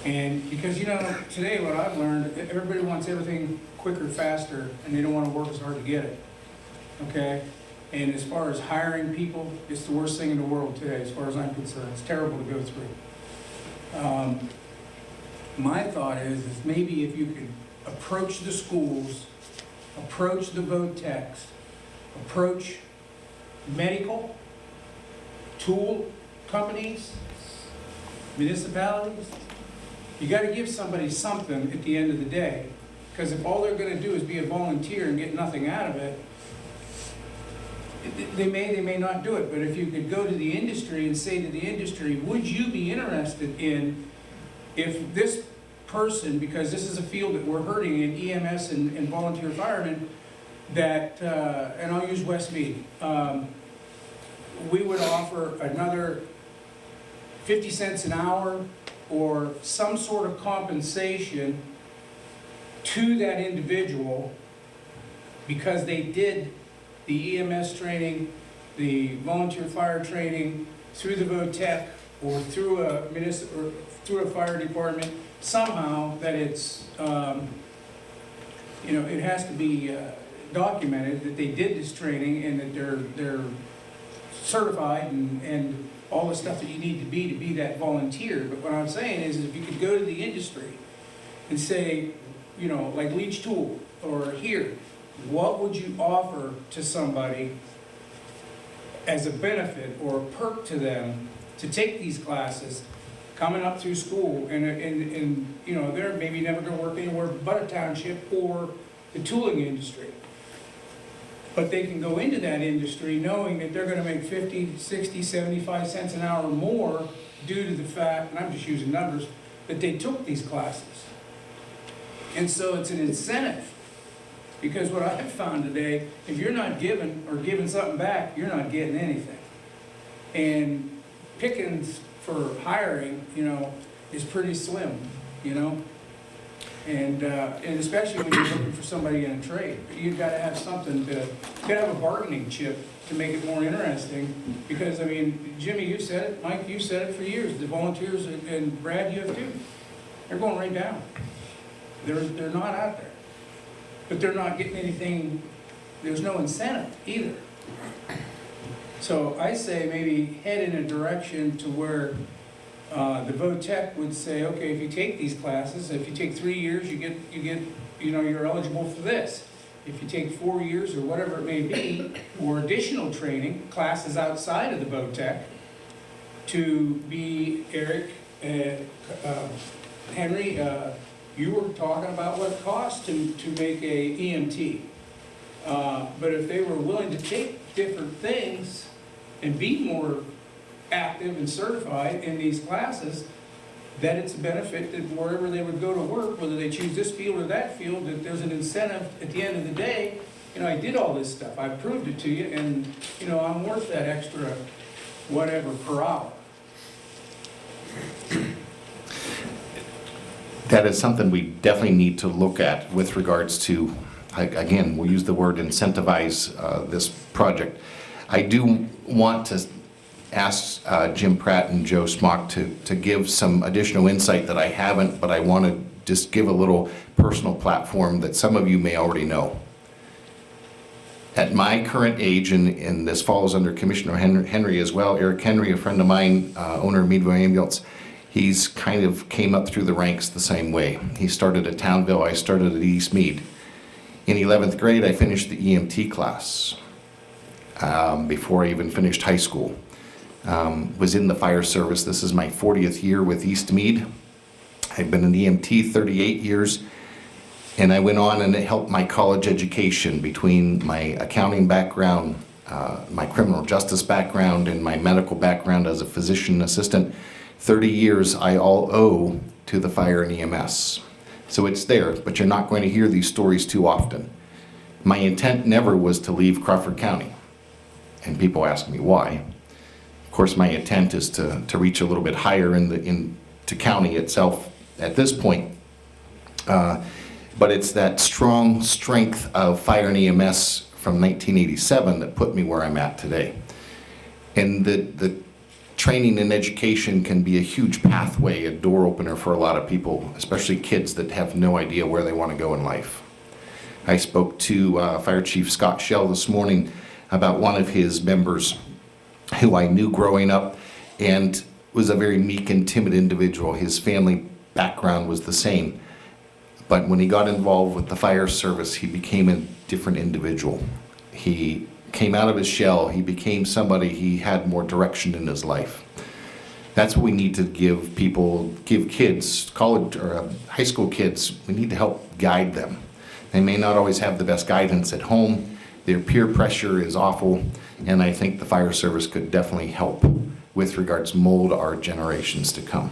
And because, you know, today what I've learned, everybody wants everything quicker, faster, and they don't want to work as hard to get it. Okay? And as far as hiring people, it's the worst thing in the world today, as far as I'm concerned. It's terrible to go through. My thought is maybe if you could approach the schools, approach the VOTECs, approach medical, tool companies, municipalities, you got to give somebody something at the end of the day. Because if all they're going to do is be a volunteer and get nothing out of it, they may not do it. But if you could go to the industry and say to the industry, would you be interested in, if this person, because this is a field that we're hurting in EMS and volunteer firemen, that, and I'll use Westmead, we would offer another 50 cents an hour or some sort of compensation to that individual because they did the EMS training, the volunteer fire training through the VOTEC or through a or through a fire department, somehow that it's, you know, it has to be documented that they did this training and that they're certified and all the stuff that you need to be that volunteer. But what I'm saying is if you could go to the industry and say, you know, like Leach Tool or here, what would you offer to somebody as a benefit or a perk to them to take these classes coming up through school and you know, they're maybe never going to work anywhere but a township or the tooling industry. But they can go into that industry knowing that they're going to make 50, 60, 75 cents an hour more due to the fact, and I'm just using numbers, that they took these classes. And so it's an incentive. Because what I've found today, if you're not giving or giving something back, you're not getting anything. And pickings for hiring, you know, is pretty slim, you know? And especially when you're looking for somebody in a trade, you've got to have something to, you've got to have a bargaining chip to make it more interesting. Because, I mean, Jimmy, you said it, Mike, you said it for years, the volunteers, and Brad, you have too. They're going right down. They're not out there. But they're not getting anything, there's no incentive either. So I say maybe head in a direction to where the VOTEC would say, okay, if you take these classes, if you take 3 years, you get, you know, you're eligible for this. If you take 4 years or whatever it may be, or additional training, classes outside of the VOTEC, to be Eric, Henry, you were talking about what it costs to make a EMT. But if they were willing to take different things and be more active and certified in these classes, that it's a benefit that wherever they would go to work, whether they choose this field or that field, that there's an incentive at the end of the day. You know, I did all this stuff, I proved it to you, and, you know, I'm worth that extra whatever per hour.
That is something we definitely need to look at with regards to, again, we'll use the word incentivize this project. I do want to ask Jim Pratt and Joe Smock to give some additional insight that I haven't, but I want to just give a little personal platform that some of you may already know. At my current age, and this falls under Commissioner Henry as well, Eric Henry, a friend of mine, owner of Meadville Ambulance, he's kind of came up through the ranks the same way. He started at Townville, I started at East Mead. In 11th grade, I finished the EMT class before I even finished high school. Was in the fire service. This is my 40th year with East Mead. I've been an EMT 38 years, and I went on and helped my college education between my accounting background, my criminal justice background, and my medical background as a physician assistant. 30 years I all owe to the fire and EMS. So it's there, but you're not going to hear these stories too often. My intent never was to leave Crawford County. And people ask me why. Of course, my intent is to reach a little bit higher into county itself at this point. But it's that strong strength of fire and EMS from 1987 that put me where I'm at today. And the training and education can be a huge pathway, a door opener for a lot of people, especially kids that have no idea where they want to go in life. I spoke to Fire Chief Scott Shell this morning about one of his members who I knew growing up and was a very meek and timid individual. His family background was the same. But when he got involved with the fire service, he became a different individual. He came out of his shell. He became somebody. He had more direction in his life. That's what we need to give people, give kids, college or high school kids. We need to help guide them. They may not always have the best guidance at home. Their peer pressure is awful, and I think the fire service could definitely help with regards to mold our generations to come.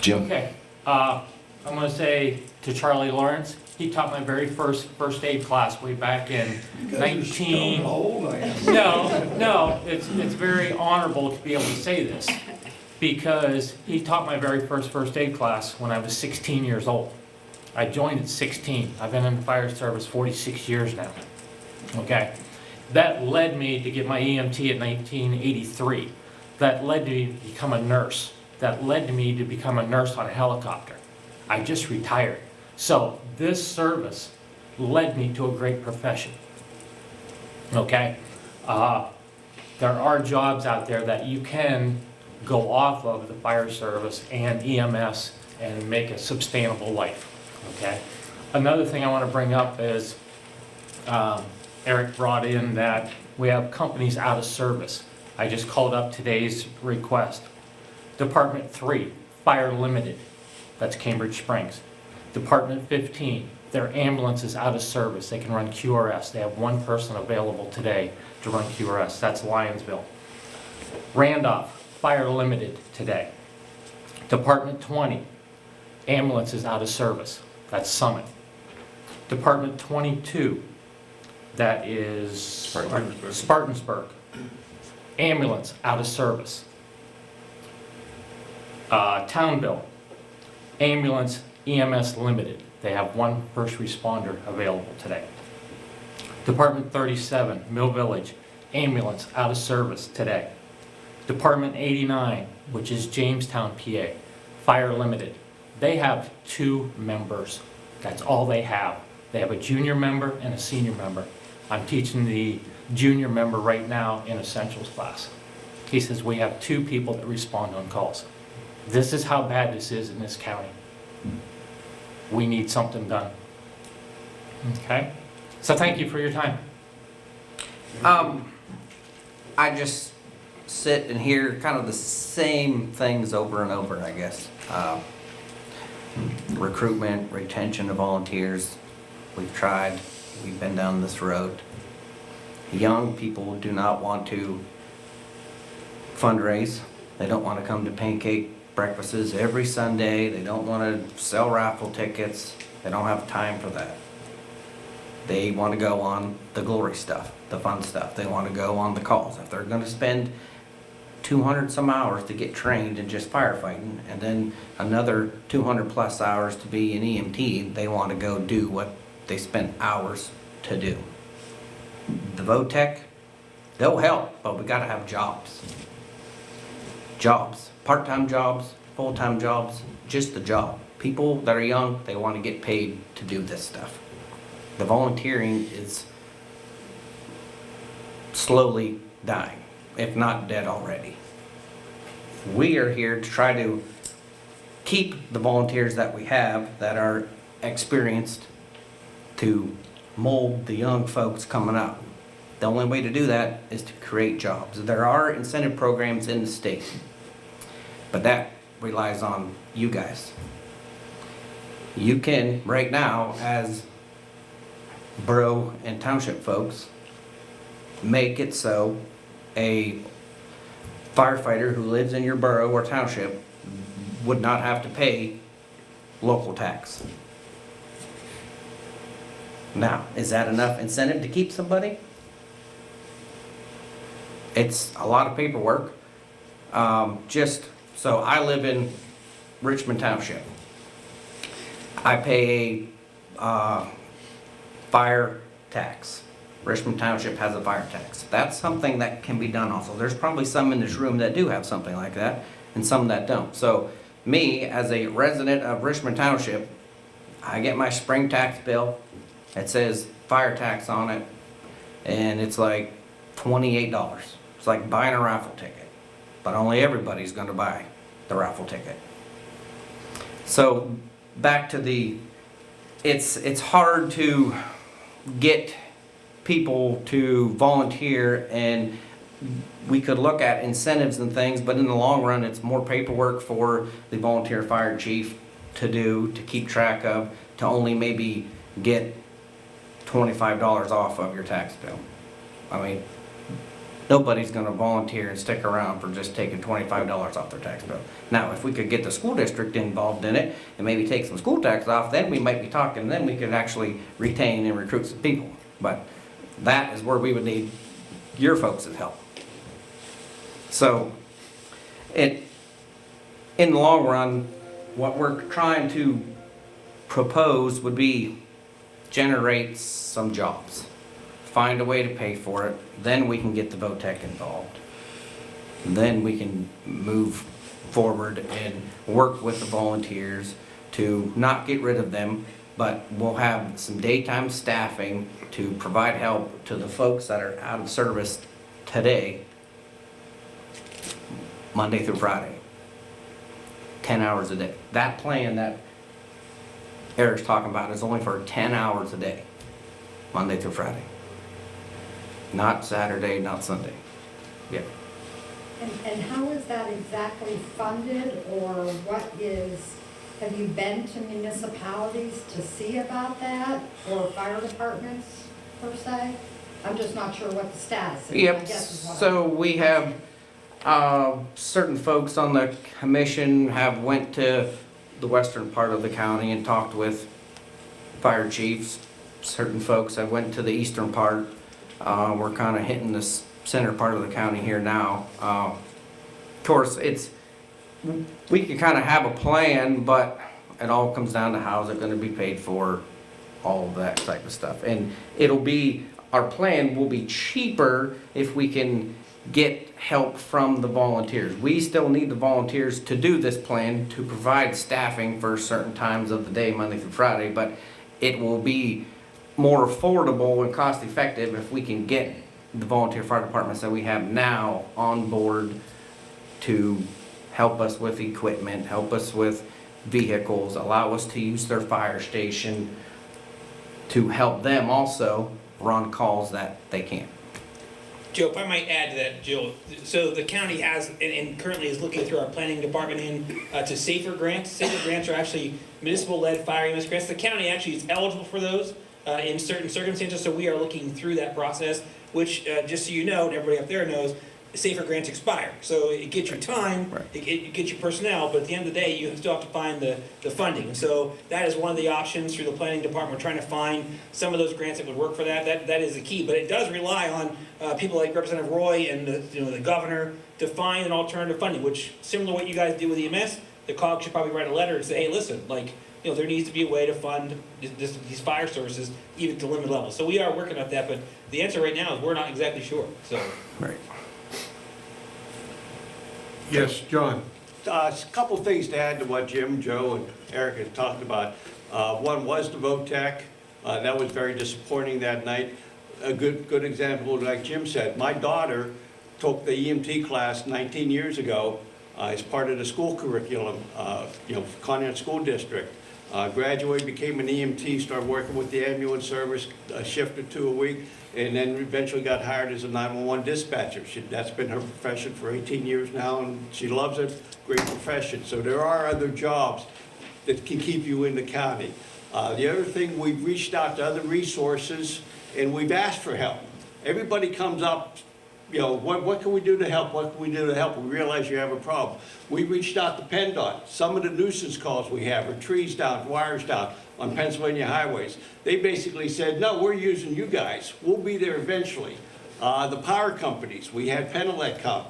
Jim?
Okay, I'm going to say to Charlie Lawrence, he taught my very first aid class way back in 19... No, it's very honorable to be able to say this, because he taught my very first aid class when I was 16 years old. I joined at 16. I've been in the fire service 46 years now. Okay, that led me to get my EMT in 1983. That led me to become a nurse. That led me to become a nurse on a helicopter. I just retired. So this service led me to a great profession. Okay, there are jobs out there that you can go off of the fire service and EMS and make a sustainable life. Okay. Another thing I want to bring up is Eric brought in that we have companies out of service. I just called up today's request. Department 3, Fire Limited, that's Cambridge Springs. Department 15, their ambulance is out of service. They can run QRS. They have one person available today to run QRS. That's Lyonsville. Randolph, Fire Limited today. Department 20, ambulance is out of service. That's Summit. Department 22, that is Spartansburg. Ambulance out of service. Townville, ambulance EMS limited. They have one first responder available today. Department 37, Mill Village, ambulance out of service today. Department 89, which is Jamestown, PA, fire limited. They have 2 members. That's all they have. They have a junior member and a senior member. I'm teaching the junior member right now in essentials class. He says we have 2 people that respond on calls. This is how bad this is in this county. We need something done. Okay? So thank you for your time.
I just sit and hear kind of the same things over and over, I guess. Recruitment, retention of volunteers. We've tried, we've been down this road. Young people do not want to fundraise. They don't want to come to pancake breakfasts every Sunday. They don't want to sell raffle tickets. They don't have time for that. They want to go on the glory stuff, the fun stuff. They want to go on the calls. If they're going to spend 200 some hours to get trained in just firefighting, and then another 200 plus hours to be an EMT, they want to go do what they spent hours to do. The VOTEC, they'll help, but we got to have jobs. Jobs, part-time jobs, full-time jobs, just the job. People that are young, they want to get paid to do this stuff. The volunteering is slowly dying, if not dead already. We are here to try to keep the volunteers that we have that are experienced to mold the young folks coming up. The only way to do that is to create jobs. There are incentive programs in the state, but that relies on you guys. You can, right now, as borough and township folks, make it so a firefighter who lives in your borough or township would not have to pay local tax. Now, is that enough incentive to keep somebody? It's a lot of paperwork. So I live in Richmond Township. I pay a fire tax. Richmond Township has a fire tax. That's something that can be done also. There's probably some in this room that do have something like that and some that don't. So me, as a resident of Richmond Township, I get my spring tax bill. It says fire tax on it, and it's like $28. It's like buying a raffle ticket, but only everybody's gonna buy the raffle ticket. So back to it's hard to get people to volunteer, and we could look at incentives and things, but in the long run, it's more paperwork for the volunteer fire chief to do, to keep track of, to only maybe get $25 off of your tax bill. I mean, nobody's gonna volunteer and stick around for just taking $25 off their tax bill. Now, if we could get the school district involved in it and maybe take some school tax off, then we might be talking, then we could actually retain and recruit some people. But that is where we would need your folks' help. So, in the long run, what we're trying to propose would be generate some jobs. Find a way to pay for it, then we can get the VOTEC involved. Then we can move forward and work with the volunteers to not get rid of them, but we'll have some daytime staffing to provide help to the folks that are out of service today, Monday through Friday, 10 hours a day. That plan that Eric's talking about is only for 10 hours a day, Monday through Friday. Not Saturday, not Sunday. Yeah.
And how is that exactly funded, or what is, have you been to municipalities to see about that, or fire departments per se? I'm just not sure what the status is, I
Yep,
guess is what
so we have, certain folks on the commission have went to the western part of the county and talked with fire chiefs. Certain folks have went to the eastern part. We're kind of hitting this center part of the county here now. Of course, we can kind of have a plan, but it all comes down to how's it gonna be paid for, all of that type of stuff. And our plan will be cheaper if we can get help from the volunteers. We still need the volunteers to do this plan, to provide staffing for certain times of the day, Monday through Friday, but it will be more affordable and cost effective if we can get the volunteer fire departments that we have now on board to help us with equipment, help us with vehicles, allow us to use their fire station, to help them also run calls that they can't.
Joe, if I might add to that, Jill, so the county has, and currently is looking through our planning department to SAFER grants. SAFER grants are actually municipal-led fire EMS grants. The county actually is eligible for those in certain circumstances, so we are looking through that process, which, just so you know, and everybody up there knows, SAFER grants expire. So it gets your time,
Right.
it gets your personnel, but at the end of the day, you still have to find the funding. So that is one of the options through the planning department. We're trying to find some of those grants that would work for that. That is the key, but it does rely on people like Representative Roy and the governor to find an alternative funding, which, similar to what you guys do with EMS, the COG should probably write a letter and say, hey, listen, there needs to be a way to fund these fire services even to limited levels. So we are working on that, but the answer right now is we're not exactly sure, so.
Right.
Yes, John?
A couple things to add to what Jim, Joe, and Eric had talked about. One was the VOTEC. That was very disappointing that night. A good example, like Jim said, my daughter took the EMT class 19 years ago as part of the school curriculum, Conneaut School District. Graduated, became an EMT, started working with the ambulance service, a shift or two a week, and then eventually got hired as a 911 dispatcher. That's been her profession for 18 years now, and she loves it. Great profession. So there are other jobs that can keep you in the county. The other thing, we've reached out to other resources, and we've asked for help. Everybody comes up you know, what can we do to help? What can we do to help? We realize you have a problem. We reached out to PennDOT. Some of the nuisance calls we have are trees down, wires down on Pennsylvania highways. They basically said, no, we're using you guys. We'll be there eventually. The power companies, we had Penelec come.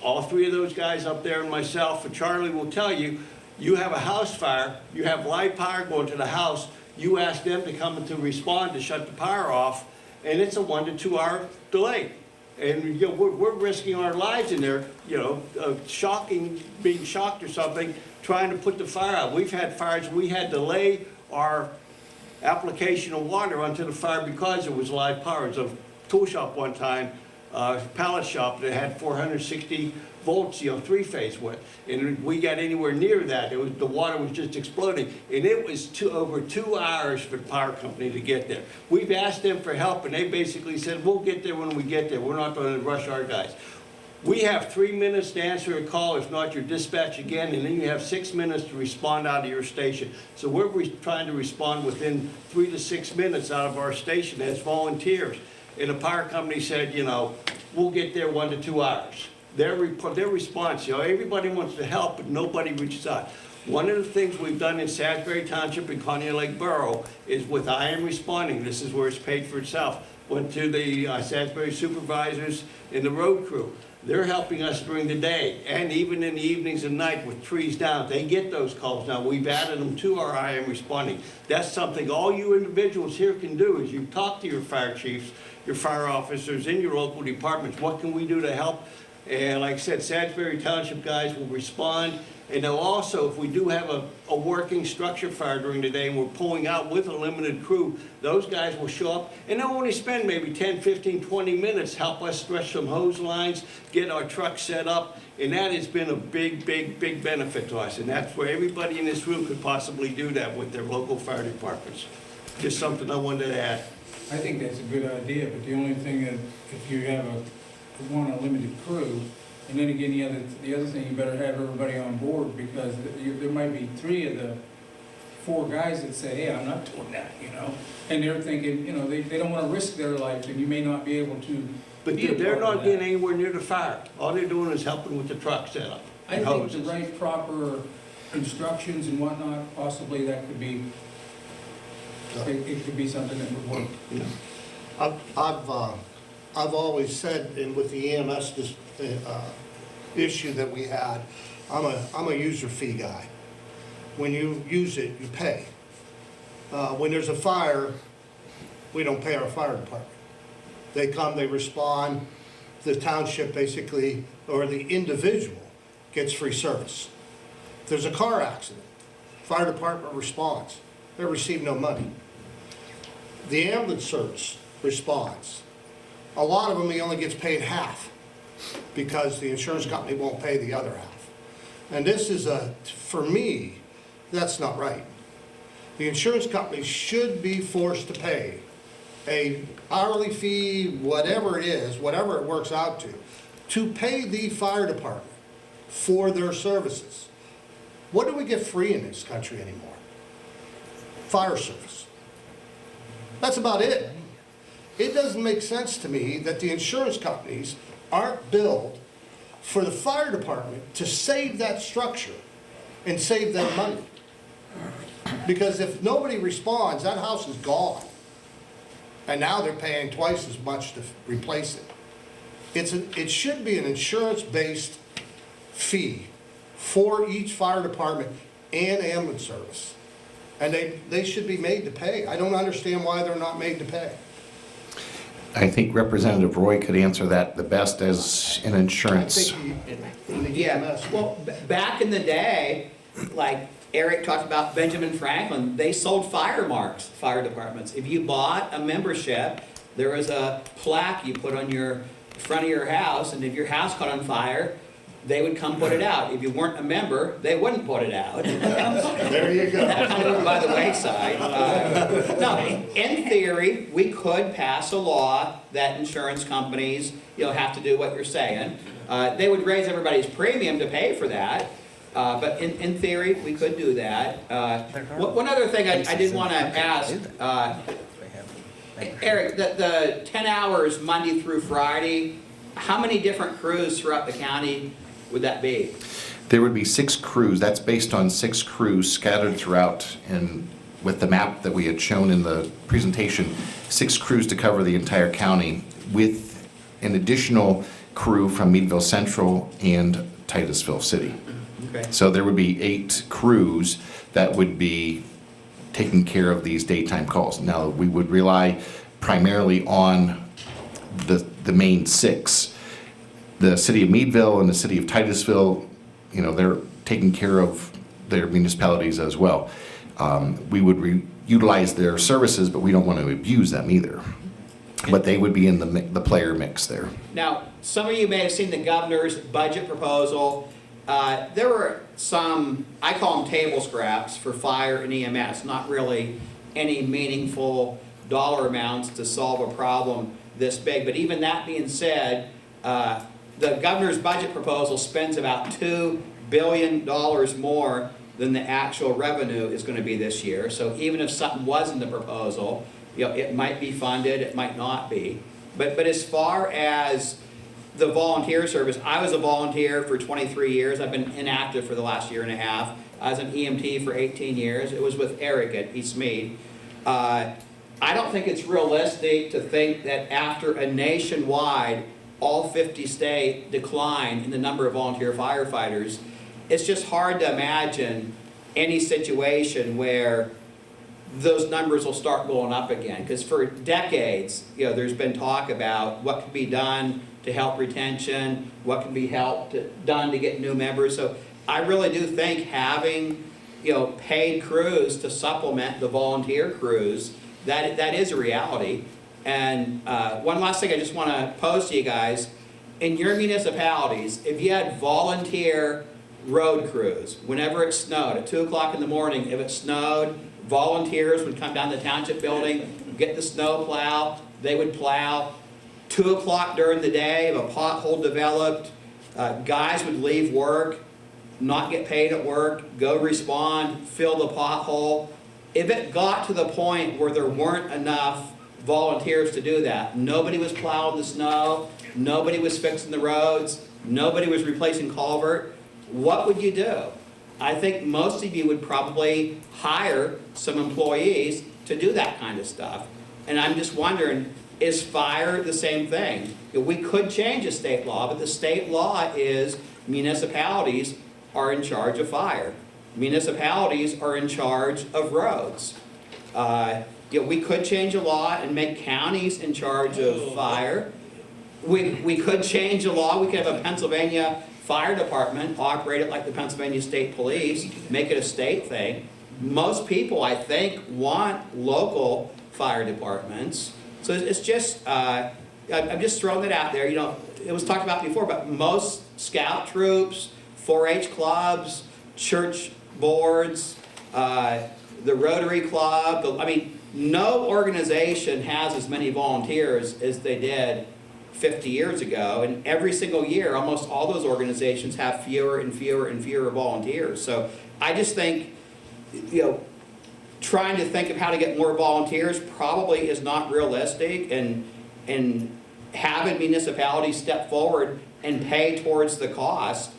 All three of those guys up there and myself and Charlie will tell you, you have a house fire, you have live power going to the house, you ask them to come to respond to shut the power off, and it's a 1 to 2 hour delay. And you know, we're risking our lives in there, you know, being shocked or something, trying to put the fire out. We've had fires, we had to delay our application of water onto the fire because it was live power. It's a tool shop one time, pallet shop that had 460 volts, you know, 3-phase with. And we got anywhere near that, the water was just exploding. And it was over 2 hours for the power company to get there. We've asked them for help and they basically said, we'll get there when we get there. We're not going to rush our guys. We have 3 minutes to answer a call, if not your dispatch again, and then you have 6 minutes to respond out of your station. So we're trying to respond within 3 to 6 minutes out of our station as volunteers. And the power company said, you know, we'll get there 1 to 2 hours. Their response, you know, everybody wants to help, but nobody reaches out. One of the things we've done in Salisbury Township and Conneaut Lake Borough is with I Am Responding. This is where it's paid for itself. Went to the Salisbury supervisors and the road crew. They're helping us during the day and even in the evenings and night with trees down. They get those calls now. We've added them to our I Am Responding. That's something all you individuals here can do is you talk to your fire chiefs, your fire officers in your local departments. What can we do to help? And like I said, Salisbury Township guys will respond. And they'll also, if we do have a working structure fire during the day and we're pulling out with a limited crew, those guys will show up and they'll only spend maybe 10, 15, 20 minutes, help us stretch some hose lines, get our truck set up. And that has been a big, big, big benefit to us. And that's where everybody in this room could possibly do that with their local fire departments. Just something I wanted to add.
I think that's a good idea, but the only thing that if you have a limited crew, and then again, the other thing, you better have everybody on board because there might be 3 of the 4 guys that say, hey, I'm not doing that, you know? And they're thinking, you know, they don't want to risk their life and you may not be able to.
But they're not getting anywhere near the fire. All they're doing is helping with the truck setup.
I think the right proper instructions and whatnot, possibly that could be, it could be something that would work.
Yeah. I've always said, and with the EMS issue that we had, I'm a user fee guy. When you use it, you pay. When there's a fire, we don't pay our fire department. They come, they respond, the township basically, or the individual gets free service. If there's a car accident, fire department responds, they receive no money. The ambulance service responds. A lot of them, he only gets paid half because the insurance company won't pay the other half. And this is for me, that's not right. The insurance company should be forced to pay a hourly fee, whatever it is, whatever it works out to pay the fire department for their services. What do we get free in this country anymore? Fire service. That's about it. It doesn't make sense to me that the insurance companies aren't billed for the fire department to save that structure and save them money. Because if nobody responds, that house is gone. And now they're paying twice as much to replace it. It should be an insurance-based fee for each fire department and ambulance service. And they should be made to pay. I don't understand why they're not made to pay.
I think Representative Roy could answer that the best as an insurance.
Yeah, well, back in the day, like Eric talked about Benjamin Franklin, they sold fire marks, fire departments. If you bought a membership, there was a plaque you put on your front of your house, and if your house caught on fire, they would come put it out. If you weren't a member, they wouldn't put it out.
There you go.
That kind of went by the wayside. No, in theory, we could pass a law that insurance companies, have to do what you're saying. They would raise everybody's premium to pay for that. But in theory, we could do that. One other thing I did want to ask, Eric, the 10 hours Monday through Friday, how many different crews throughout the county would that be?
There would be 6 crews. That's based on 6 crews scattered throughout, and with the map that we had shown in the presentation, 6 crews to cover the entire county, with an additional crew from Meadville Central and Titusville City.
Okay.
So there would be 8 crews that would be taking care of these daytime calls. Now, we would rely primarily on the main 6. The city of Meadville and the city of Titusville, you know, they're taking care of their municipalities as well. We would utilize their services, but we don't want to abuse them either. But they would be in the player mix there.
Now, some of you may have seen the governor's budget proposal. There were some, I call them table scraps for fire and EMS, not really any meaningful dollar amounts to solve a problem this big. But even that being said, the governor's budget proposal spends about $2 billion more than the actual revenue is going to be this year. So even if something was in the proposal, you know, it might be funded, it might not be. But as far as the volunteer service, I was a volunteer for 23 years. I've been inactive for the last year and a half. I was an EMT for 18 years. It was with Eric at East Mead. I don't think it's realistic to think that after a nationwide, all 50 state decline in the number of volunteer firefighters, it's just hard to imagine any situation where those numbers will start going up again. Because for decades, you know, there's been talk about what can be done to help retention, what can be done to get new members. So I really do think having, you know, paid crews to supplement the volunteer crews, that is a reality. And one last thing I just want to pose to you guys. In your municipalities, if you had volunteer road crews, whenever it snowed, at 2 o'clock in the morning, if it snowed, volunteers would come down the township building, get the snow plow, they would plow. 2 o'clock during the day, if a pothole developed, guys would leave work, not get paid at work, go respond, fill the pothole. If it got to the point where there weren't enough volunteers to do that, nobody was plowing the snow, nobody was fixing the roads, nobody was replacing culvert, what would you do? I think most of you would probably hire some employees to do that kind of stuff. And I'm just wondering, is fire the same thing? We could change a state law, but the state law is municipalities are in charge of fire. Municipalities are in charge of roads. We could change a law and make counties in charge of fire. We could change a law. We could have a Pennsylvania fire department, operate it like the Pennsylvania State Police, make it a state thing. Most people, I think, want local fire departments. So it's just, I'm just throwing it out there. You know, it was talked about before, but most scout troops, 4-H clubs, church boards, the Rotary Club, I mean, no organization has as many volunteers as they did 50 years ago, and every single year, almost all those organizations have fewer and fewer and fewer volunteers. So I just think, you know, trying to think of how to get more volunteers probably is not realistic, and having municipalities step forward and pay towards the cost.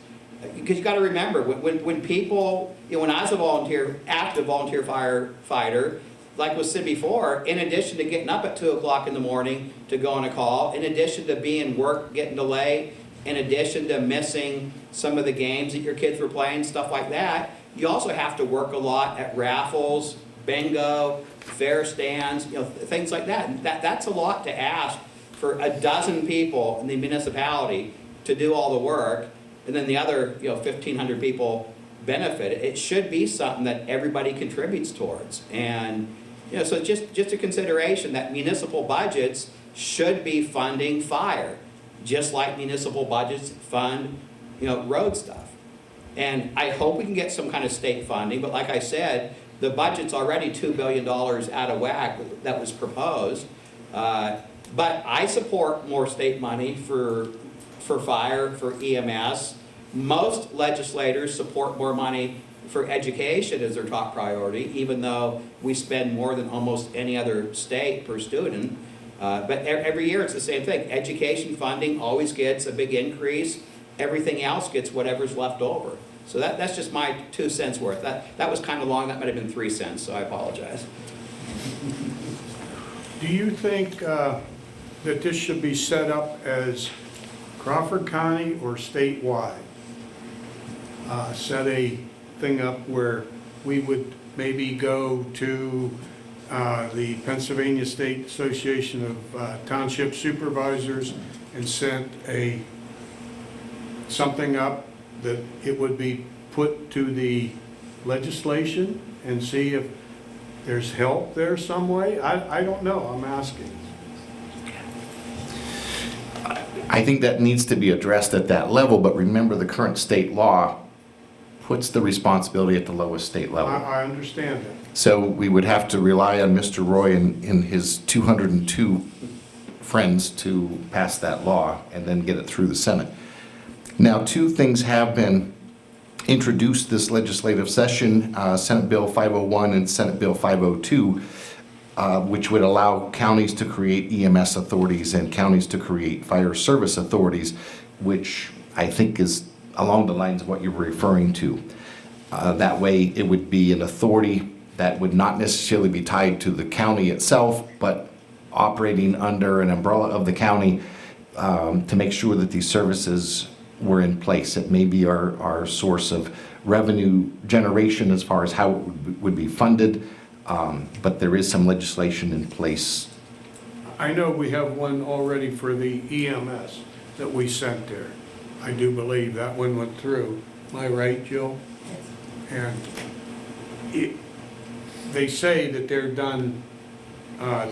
Because you got to remember, when people, you know, when I was a volunteer, active volunteer firefighter, like was said before, in addition to getting up at 2 o'clock in the morning to go on a call, in addition to being work getting delayed, in addition to missing some of the games that your kids were playing, stuff like that, you also have to work a lot at raffles, bingo, fair stands, you know, things like that. And that's a lot to ask for a dozen people in the municipality to do all the work, and then the other, you know, 1,500 people benefit. It should be something that everybody contributes towards. And, you know, so just a consideration that municipal budgets should be funding fire, just like municipal budgets fund, you know, road stuff. And I hope we can get some kind of state funding, but like I said, the budget's already $2 billion out of whack that was proposed. But I support more state money for fire, for EMS. Most legislators support more money for education as their top priority, even though we spend more than almost any other state per student. But every year it's the same thing. Education funding always gets a big increase. Everything else gets whatever's left over. So that's just my 2 cents worth. That was kind of long. That might have been 3 cents, so I apologize.
Do you think that this should be set up as Crawford County or statewide? Set a thing up where we would maybe go to the Pennsylvania State Association of Township Supervisors and sent something up that it would be put to the legislation and see if there's help there some way? I don't know, I'm asking.
I think that needs to be addressed at that level, but remember the current state law puts the responsibility at the lowest state level.
I understand that.
So we would have to rely on Mr. Roy and his 202 friends to pass that law and then get it through the Senate. Now, 2 things have been introduced this legislative session, Senate Bill 501 and Senate Bill 502, which would allow counties to create EMS authorities and counties to create fire service authorities, which I think is along the lines of what you're referring to. That way it would be an authority that would not necessarily be tied to the county itself, but operating under an umbrella of the county to make sure that these services were in place. It may be our source of revenue generation as far as how it would be funded, but there is some legislation in place.
I know we have one already for the EMS that we sent there. I do believe that one went through. Am I right, Jill? And they say that they're done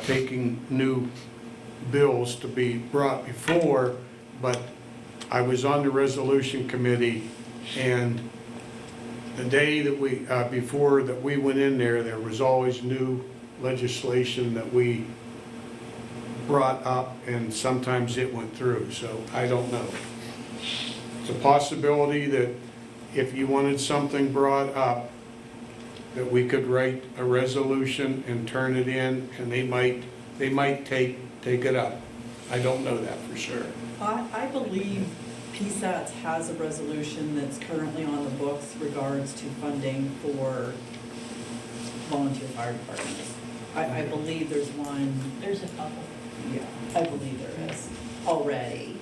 taking new bills to be brought before, but I was on the resolution committee, and the day that before that we went in there, there was always new legislation that we brought up, and sometimes it went through, so I don't know. It's a possibility that if you wanted something brought up, that we could write a resolution and turn it in, and they might take it up. I don't know that for sure.
I believe PSATS has a resolution that's currently on the books regards to funding for volunteer fire departments. I believe there's one.
There's a couple.
Yeah, I believe there is already.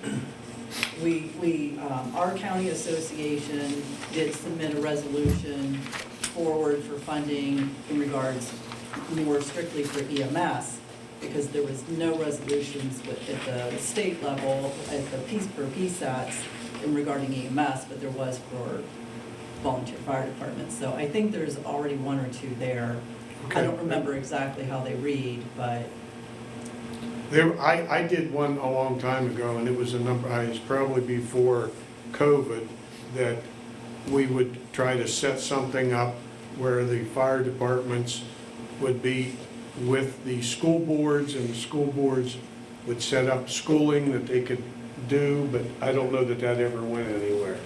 Our county association did submit a resolution forward for funding in regards more strictly for EMS, because there was no resolutions at the state level, at the PSATs in regarding EMS, but there was for volunteer fire departments. So I think there's already one or two there.
Okay.
I don't remember exactly how they read, but
I did one a long time ago, and it was a number, it was probably before COVID, that we would try to set something up where the fire departments would be with the school boards, and the school boards would set up schooling that they could do, but I don't know that that ever went anywhere.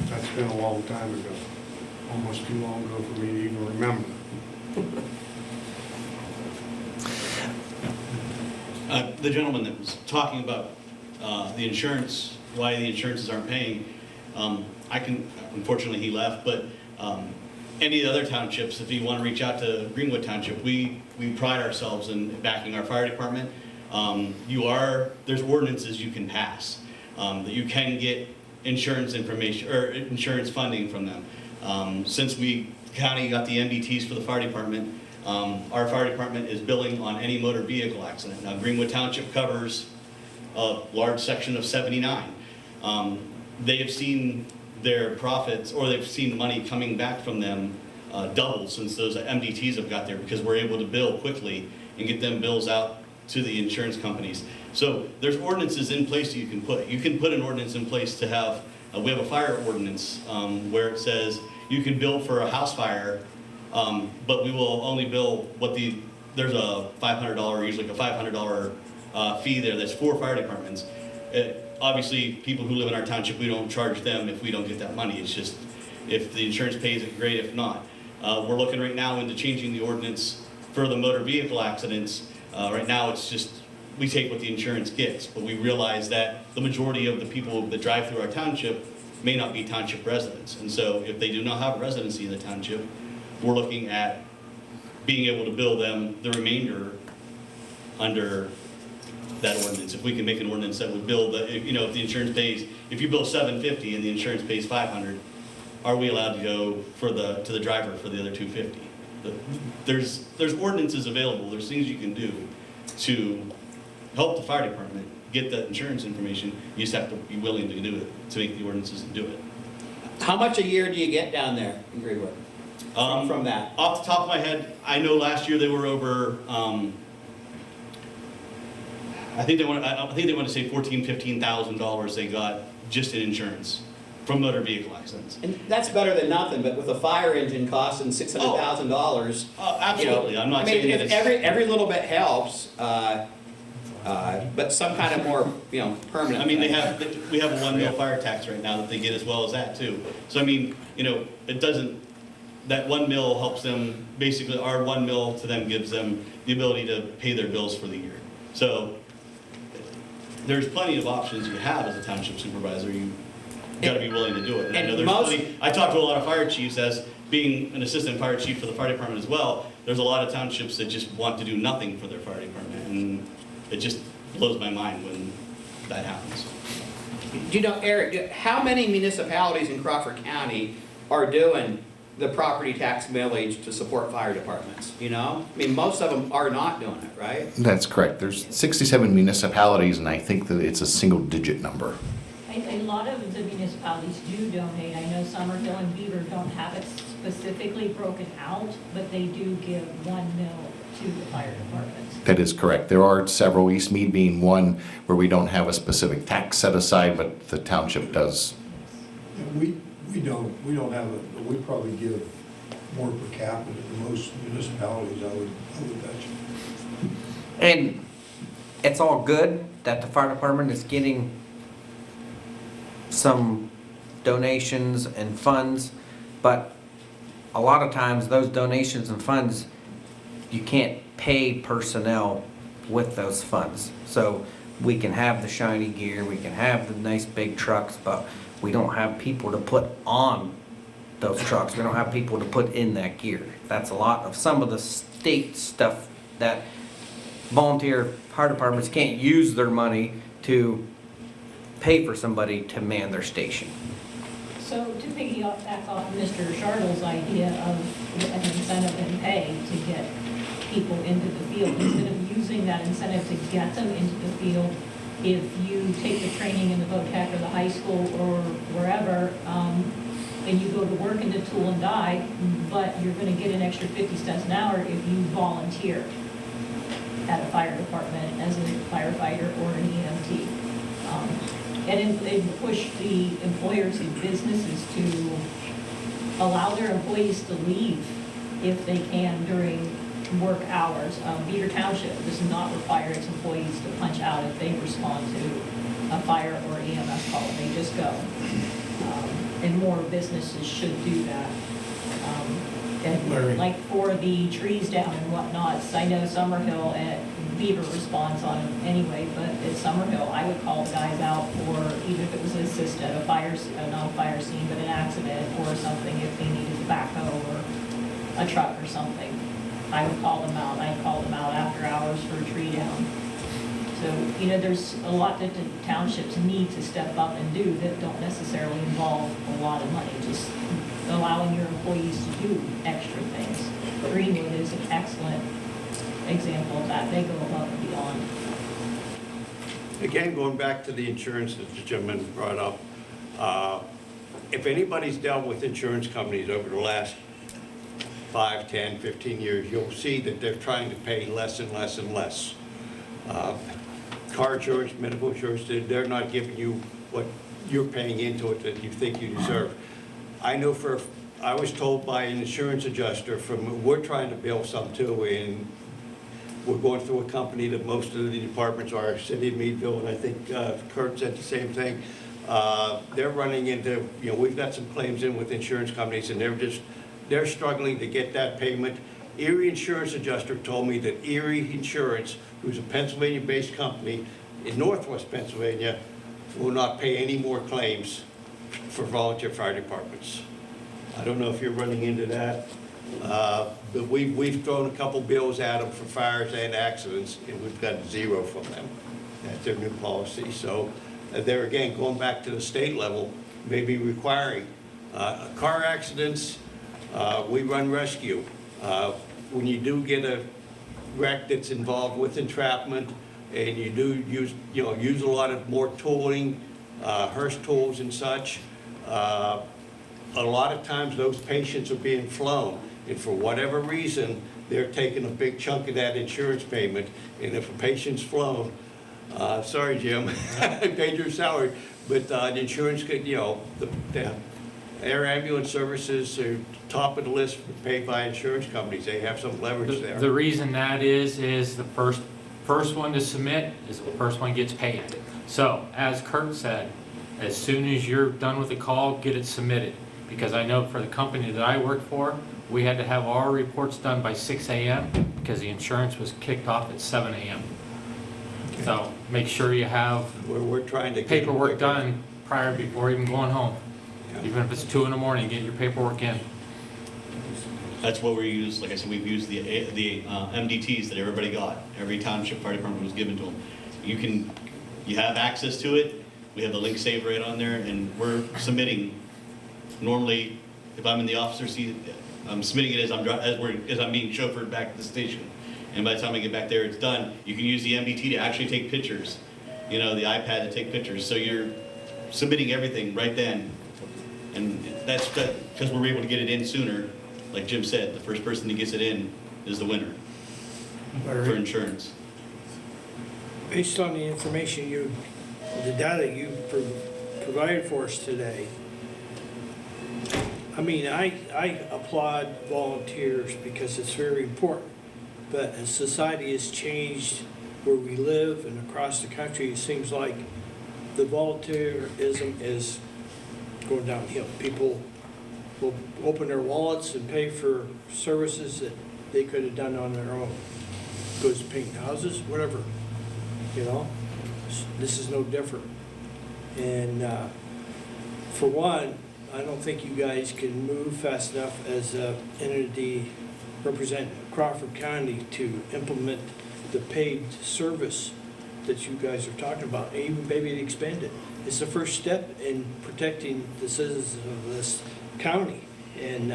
That's been a long time ago, almost too long ago for me to even remember.
The gentleman that was talking about the insurance, why the insurances aren't paying, unfortunately he left, but any of the other townships, if you want to reach out to Greenwood Township, we pride ourselves in backing our fire department. There's ordinances you can pass that you can get insurance information or insurance funding from them. Since county got the MBTs for the fire department, our fire department is billing on any motor vehicle accident. Now, Greenwood Township covers a large section of 79. They have seen their profits, or they've seen money coming back from them double since those MDTs have got there, because we're able to bill quickly and get them bills out to the insurance companies. So there's ordinances in place that you can put. You can put an ordinance in place to have, we have a fire ordinance where it says you can bill for a house fire, but we will only bill there's a $500, usually a $500 fee there that's for fire departments. Obviously, people who live in our township, we don't charge them if we don't get that money. It's just, if the insurance pays it, great. If not, we're looking right now into changing the ordinance for the motor vehicle accidents Right now, it's just, we take what the insurance gets, but we realize that the majority of the people that drive through our township may not be township residents. And so if they do not have a residency in the township, we're looking at being able to bill them the remainder under that ordinance. If we can make an ordinance that would bill the, if the insurance pays, if you bill $750 and the insurance pays $500, are we allowed to go to the driver for the other $250? There's ordinances available, there's things you can do to help the fire department get that insurance information. You just have to be willing to do it, to make the ordinances and do it.
How much a year do you get down there in Greenwood from that?
Off the top of my head, I know last year they were over, I think they want to say $14,000-15,000 they got just in insurance from motor vehicle accidents.
And that's better than nothing, but with a fire engine costing $600,000.
Absolutely, I'm not saying that it's...
every little bit helps, but some kind of more, permanent.
I mean, we have a 1 mil fire tax right now that they get as well as that too. So I mean, it doesn't, that 1 mil helps them, basically our 1 mil to them gives them the ability to pay their bills for the year. So there's plenty of options you have as a township supervisor. You got to be willing to do it. And I know there's plenty, I talk to a lot of fire chiefs, as being an assistant fire chief for the fire department as well. There's a lot of townships that just want to do nothing for their fire department, and it just blows my mind when that happens.
Do you know, Eric, how many municipalities in Crawford County are doing the property tax millage to support fire departments, I mean, most of them are not doing it, right?
That's correct. There's 67 municipalities, and I think that it's a single-digit number.
A lot of the municipalities do donate. I know Summerhill and Beaver don't have it specifically broken out, but they do give 1 mil to the fire departments.
That is correct. There are several, East Mead being one, where we don't have a specific tax set aside, but the township does.
We don't have we probably give more per capita than most municipalities, I would bet you.
And it's all good that the fire department is getting some donations and funds, but a lot of times those donations and funds, you can't pay personnel with those funds. So we can have the shiny gear, we can have the nice big trucks, but we don't have people to put on those trucks. We don't have people to put in that gear. That's a lot of some of the state stuff that volunteer fire departments can't use their money to pay for somebody to man their station.
So to piggyback back on Mr. Shardle's idea of an incentive in pay to get people into the field, instead of using that incentive to get them into the field, if you take the training in the VOTEC or the high school or wherever, and you go to work into tool and die, but you're going to get an extra 50 cents an hour if you volunteer at a fire department as a firefighter or an EMT. And it push the employers and businesses to allow their employees to leave if they can during work hours. Beaver Township does not require its employees to punch out if they respond to a fire or EMS call. They just go. And more businesses should do that. And like for the trees down and whatnot, I know Summerhill and Beaver responds on them anyway, but at Summerhill, I would call the guys out for, even if it was an assist at a fire, not a fire scene, but an accident or something, if they needed a backhoe or a truck or something. I would call them out. I'd call them out after hours for a tree down. So, there's a lot that the townships need to step up and do that don't necessarily involve a lot of money, just allowing your employees to do extra things. Greenwood is an excellent example of that. They go above and beyond.
Again, going back to the insurance that the gentleman brought up, if anybody's dealt with insurance companies over the last 5, 10, 15 years, you'll see that they're trying to pay less and less and less. Car insurance, medical insurance, they're not giving you what you're paying into it that you think you deserve. I know I was told by an insurance adjuster we're trying to bill some too, and we're going through a company that most of the departments are, City of Meadville, and I think Kurt said the same thing. They're running into, we've got some claims in with insurance companies, and they're struggling to get that payment. Erie Insurance Adjuster told me that Erie Insurance, who's a Pennsylvania-based company in northwest Pennsylvania, will not pay any more claims for volunteer fire departments. I don't know if you're running into that, but we've thrown a couple bills at them for fires and accidents, and we've got 0 from them. That's their new policy. So there again, going back to the state level, maybe requiring car accidents, we run rescue. When you do get a wreck that's involved with entrapment, and you do use a lot of more tooling, Hearst tools and such, a lot of times those patients are being flown, and for whatever reason, they're taking a big chunk of that insurance payment, and if a patient's flown, sorry, Jim, I paid your salary, but the insurance could, the air ambulance services are top of the list paid by insurance companies. They have some leverage there.
The reason that is the first one to submit is the first one gets paid. So, as Kurt said, as soon as you're done with the call, get it submitted. Because I know for the company that I worked for, we had to have our reports done by 6 a.m. because the insurance was kicked off at 7 a.m. So make sure you have
We're trying to get
paperwork done prior before even going home. Even if it's 2 in the morning, get your paperwork in.
That's what we use, like I said, we've used the MDTs that everybody got. Every township fire department was given to them. You have access to it. We have the link saved right on there, and we're submitting. Normally, if I'm in the officer seat, I'm submitting it as I'm being chauffeured back to the station. And by the time I get back there, it's done. You can use the MDT to actually take pictures. The iPad to take pictures. So you're submitting everything right then. And that's because we're able to get it in sooner. Like Jim said, the first person that gets it in is the winner for insurance.
Based on the information the data you provided for us today, I mean, I applaud volunteers because it's very important. But as society has changed where we live and across the country, it seems like the volunteerism is going downhill. People will open their wallets and pay for services that they could have done on their own. Goes to paint houses, whatever, This is no different. And for one, I don't think you guys can move fast enough as an entity representing Crawford County to implement the paid service that you guys are talking about, and even maybe to expand it. It's the first step in protecting the citizens of this county, and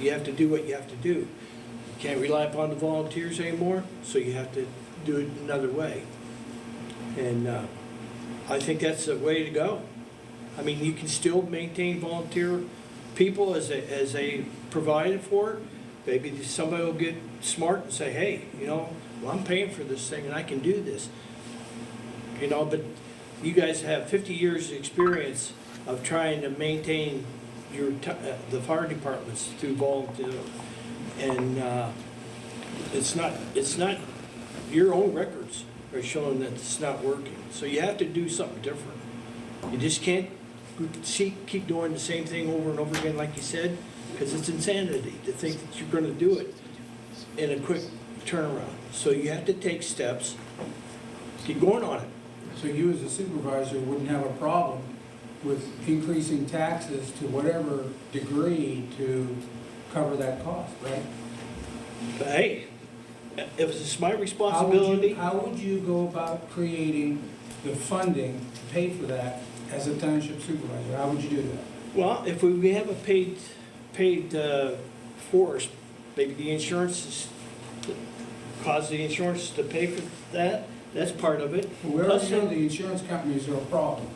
you have to do what you have to do. You can't rely upon the volunteers anymore, so you have to do it another way. And I think that's the way to go. I mean, you can still maintain volunteer people as they provided for. Maybe somebody will get smart and say, hey, well, I'm paying for this thing and I can do this. But you guys have 50 years of experience of trying to maintain the fire departments through volunteer. And it's not, your own records are showing that it's not working. So you have to do something different. You just can't keep doing the same thing over and over again, like you said, because it's insanity to think that you're going to do it in a quick turnaround. So you have to take steps, keep going on it.
So you as a supervisor wouldn't have a problem with increasing taxes to whatever degree to cover that cost, right?
But hey, if it's my responsibility.
How would you go about creating the funding to pay for that as a township supervisor? How would you do that?
Well, if we have a paid force, maybe the insurance cause the insurance to pay for that. That's part of it.
We already know the insurance companies are a problem.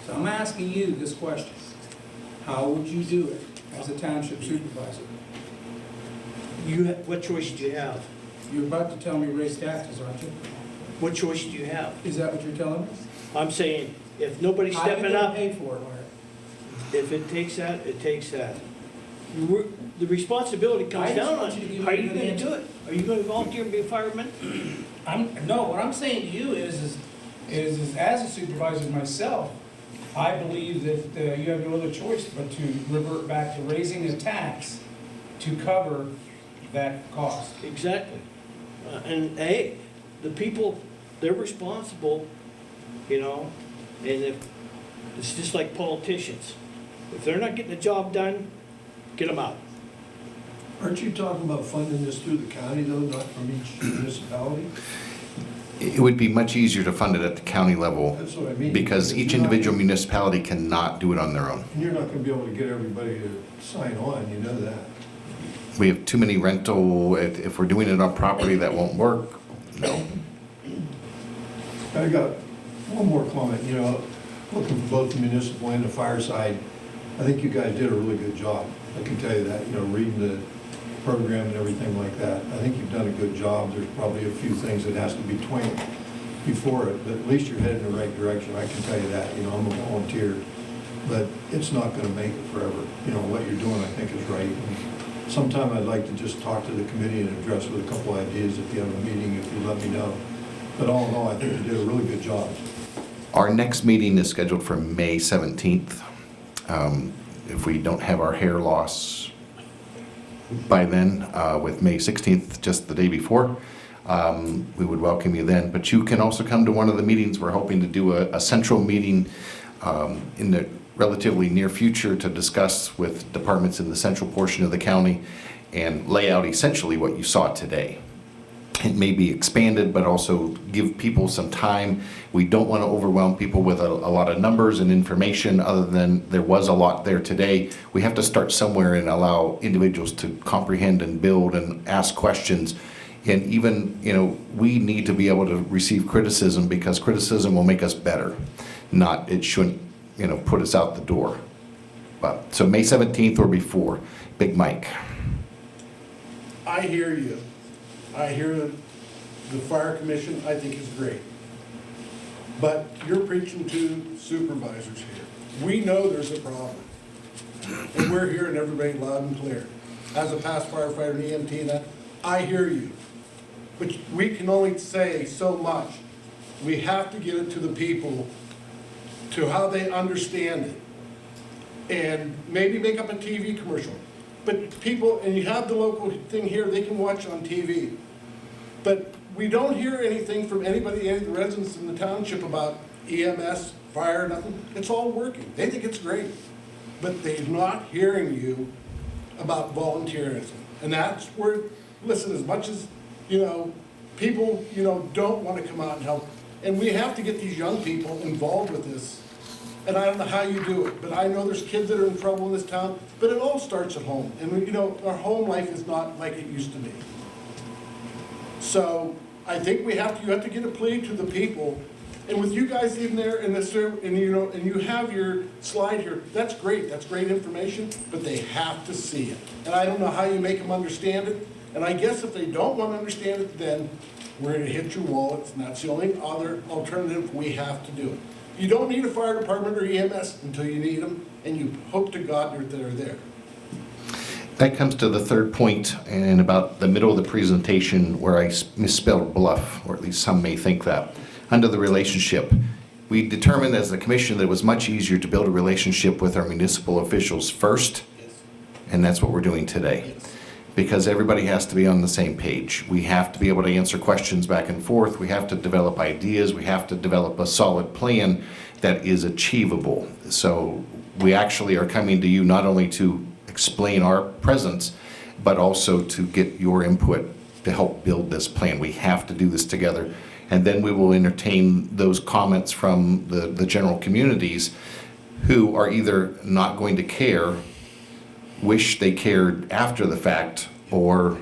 So I'm asking you this question. How would you do it as a township supervisor?
What choice do you have?
You're about to tell me raise taxes, aren't you?
What choice do you have?
Is that what you're telling me?
I'm saying, if nobody's stepping up,
pay for it, Larry?
if it takes that, it takes that. The responsibility comes
I just
down on
want you to give
you.
me
How are you
an
going to
answer.
do it? Are you going to volunteer and be a fireman?
No, what I'm saying to you is as a supervisor myself, I believe that you have no other choice but to revert back to raising a tax to cover that cost.
Exactly. And hey, the people, they're responsible, you know, and if, it's just like politicians. If they're not getting the job done, get them out.
Aren't you talking about funding this through the county though, not from each municipality?
It would be much easier to fund it at the county level
That's what I mean.
because each individual municipality cannot do it on their own.
And you're not gonna be able to get everybody to sign on, you know that.
We have too many rental, if we're doing it on property that won't work, no.
I got one more comment, you know, looking for both the municipal and the fire side, I think you guys did a really good job. I can tell you that, you know, reading the program and everything like that. I think you've done a good job. There's probably a few things that has to be tweaked before it, but at least you're heading in the right direction. I can tell you that, you know, I'm a volunteer, but it's not gonna make it forever. You know, what you're doing, I think, is right. And sometime I'd like to just talk to the committee and address with a couple ideas if you have a meeting, if you let me know. But all in all, I think you did a really good job.
Our next meeting is scheduled for May 17th. If we don't have our hair loss by then, with May 16th, just the day before, we would welcome you then. But you can also come to one of the meetings. We're hoping to do a central meeting in the relatively near future to discuss with departments in the central portion of the county and lay out essentially what you saw today. It may be expanded, but also give people some time. We don't want to overwhelm people with a lot of numbers and information other than there was a lot there today. We have to start somewhere and allow individuals to comprehend and build and ask questions. And even, you know, we need to be able to receive criticism because criticism will make us better. Not, it shouldn't, you know, put us out the door. But, so May 17th or before. Big Mike.
I hear you. I hear the fire commission, I think is great. But you're preaching to supervisors here. We know there's a problem. And we're hearing everybody loud and clear. As a past firefighter and EMT, that, I hear you. But we can only say so much. We have to get it to the people, to how they understand it. And maybe make up a TV commercial. But people, and you have the local thing here, they can watch on TV. But we don't hear anything from anybody, any of the residents in the township about EMS, fire, nothing. It's all working. They think it's great. But they're not hearing you about volunteerism. And that's where, listen, as much as, you know, people, you know, don't want to come out and help. And we have to get these young people involved with this. And I don't know how you do it, but I know there's kids that are in trouble in this town, but it all starts at home. And, you know, our home life is not like it used to be. So I think you have to get a plea to the people. And with you guys in there and you know, and you have your slide here, that's great information, but they have to see it. And I don't know how you make them understand it. And I guess if they don't want to understand it, then we're gonna hit your wallets, and that's the only other alternative we have to do it. You don't need a fire department or EMS until you need them, and you hope to God that they're there.
That comes to the third point and about the middle of the presentation where I misspelled bluff, or at least some may think that. Under the relationship, we determined as the commission that it was much easier to build a relationship with our municipal officials first, and that's what we're doing today. Because everybody has to be on the same page. We have to be able to answer questions back and forth. We have to develop ideas. We have to develop a solid plan that is achievable. So we actually are coming to you not only to explain our presence, but also to get your input to help build this plan. We have to do this together. And then we will entertain those comments from the general communities who are either not going to care, wish they cared after the fact, or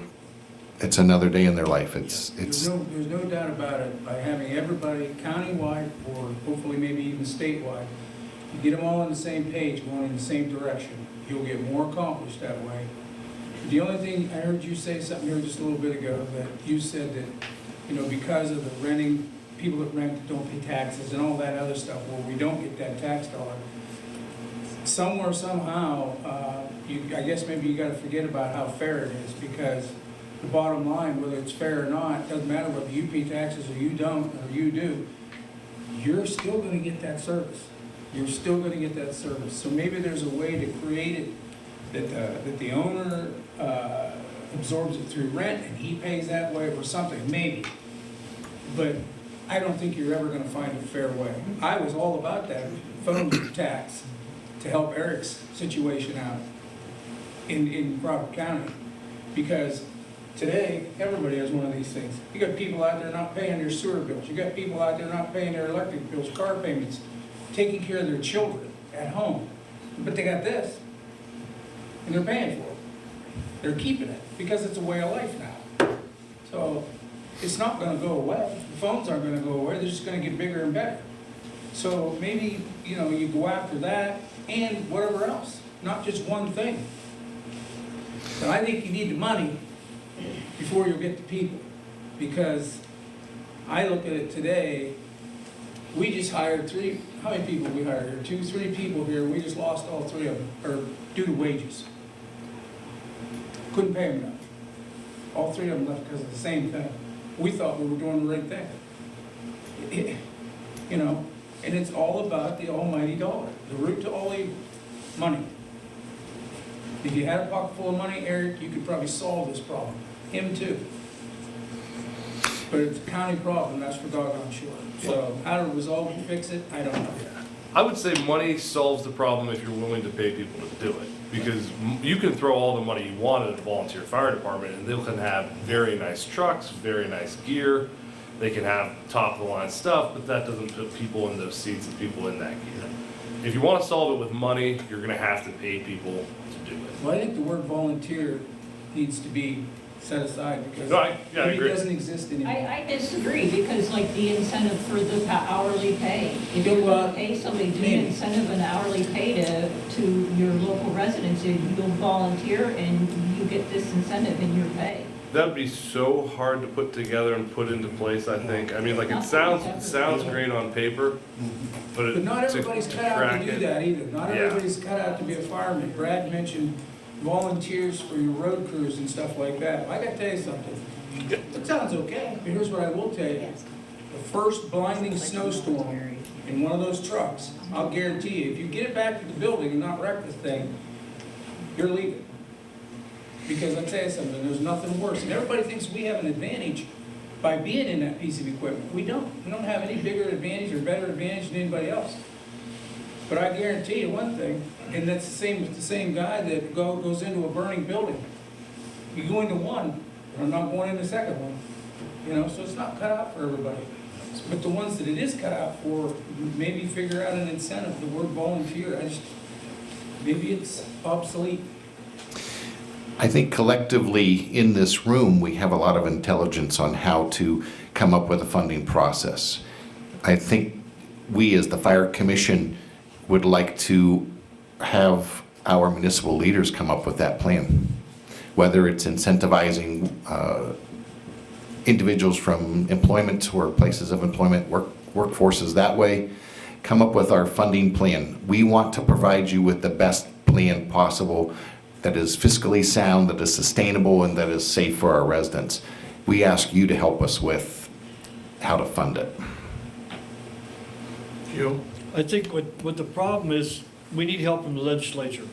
it's another day in their life.
There's no doubt about it. By having everybody countywide, or hopefully maybe even statewide, you get them all on the same page, going in the same direction, you'll get more accomplished that way. The only thing, I heard you say something here just a little bit ago, that you said that, you know, because of the renting, people that rent don't pay taxes and all that other stuff, where we don't get that tax dollar. Somewhere, somehow, I guess maybe you gotta forget about how fair it is, because the bottom line, whether it's fair or not, doesn't matter whether you pay taxes or you don't, or you do, you're still gonna get that service. You're still gonna get that service. So maybe there's a way to create it that the owner absorbs it through rent and he pays that way or something, maybe. But I don't think you're ever gonna find a fair way. I was all about that phone tax to help Eric's situation out in Crawford County. Because today, everybody has one of these things. You got people out there not paying their sewer bills. You got people out there not paying their electric bills, car payments, taking care of their children at home. But they got this, and they're paying for it. They're keeping it because it's a way of life now. So it's not gonna go away. The phones aren't gonna go away. They're just gonna get bigger and better. So maybe, you know, you go after that and whatever else, not just one thing. But I think you need the money before you get the people. Because I look at it today, we just hired how many people we hired here? 2, 3 people here, we just lost all 3 of them, or due to wages. Couldn't pay them enough. All 3 of them left because of the same thing. We thought we were doing the right thing. You know, and it's all about the almighty dollar, the root to all evil, money. If you had a pocket full of money, Eric, you could probably solve this problem. Him too. But it's a county problem, that's for doggone sure. So how to resolve and fix it, I don't know.
I would say money solves the problem if you're willing to pay people to do it. Because you can throw all the money you want at a volunteer fire department and they can have very nice trucks, very nice gear. They can have top of the line stuff, but that doesn't put people in those seats and people in that gear. If you want to solve it with money, you're going to have to pay people to do it.
Well, I think the word volunteer needs to be set aside because
No, I
it
agree.
doesn't exist anymore.
I disagree, because like the incentive for the hourly pay, if you're going to pay somebody, do an incentive an hourly pay to your local residents, you'll volunteer and you get this incentive in your pay.
That'd be so hard to put together and put into place, I think. I mean, like, it sounds great on paper, but
But not everybody's cut out to do that either. Not
Yeah.
everybody's cut out to be a fireman. Brad mentioned volunteers for your road crews and stuff like that. I gotta tell you something. It sounds okay, but here's what I will tell you. The first blinding snowstorm in one of those trucks, I'll guarantee you, if you get it back to the building and not wreck this thing, you're leaving. Because I'll tell you something, there's nothing worse. And everybody thinks we have an advantage by being in that piece of equipment. We don't. We don't have any bigger advantage or better advantage than anybody else. But I guarantee you one thing, and that's the same with the same guy that goes into a burning building. You go into one, I'm not going in the second one. You know, so it's not cut out for everybody. But the ones that it is cut out for, maybe figure out an incentive, the word volunteer, maybe it's obsolete.
I think collectively in this room, we have a lot of intelligence on how to come up with a funding process. I think we as the Fire Commission would like to have our municipal leaders come up with that plan. Whether it's incentivizing individuals from employment or places of employment, workforces that way, come up with our funding plan. We want to provide you with the best plan possible that is fiscally sound, that is sustainable, and that is safe for our residents. We ask you to help us with how to fund it.
I think what the problem is, we need help from the legislature.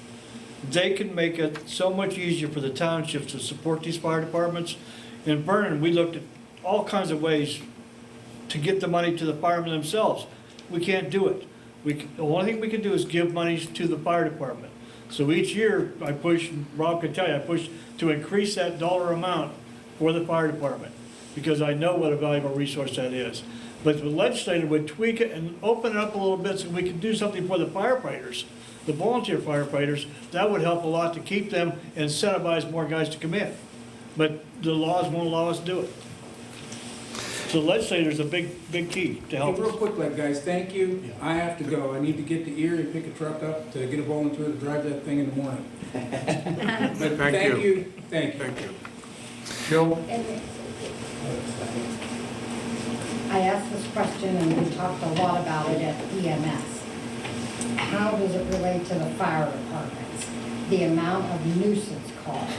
They can make it so much easier for the townships to support these fire departments. In Vernon, we looked at all kinds of ways to get the money to the firemen themselves. We can't do it. The only thing we can do is give money to the fire department. So each year, I push, Rob can tell you, I push to increase that dollar amount for the fire department, because I know what a valuable resource that is. But if the legislature would tweak it and open it up a little bit so we can do something for the firefighters, the volunteer firefighters, that would help a lot to keep them and incentivize more guys to come in. But the laws won't allow us to do it. So the legislator's a big key to help
Hey, real quick, guys, thank you. I have to go. I need to get to Erie and pick a truck up to get a volunteer to drive that thing in the morning. But thank you. Thank you.
Jill?
I asked this question and we talked a lot about it at EMS. How does it relate to the fire departments? The amount of nuisance calls.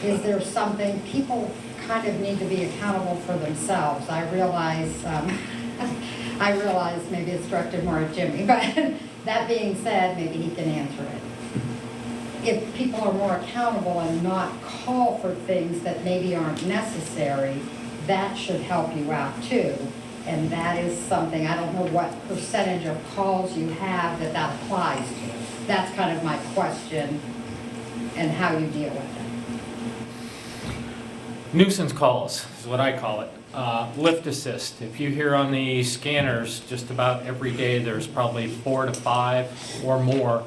Is there something, people kind of need to be accountable for themselves. I realize maybe it's directed more at Jimmy, but that being said, maybe he can answer it. if people are more accountable and not call for things that maybe aren't necessary, that should help you out too. And that is something, I don't know what percentage of calls you have that applies to. That's kind of my question and how you deal with it.
Nuisance calls is what I call it. Lift assist. If you hear on the scanners, just about every day, there's probably 4 to 5 or more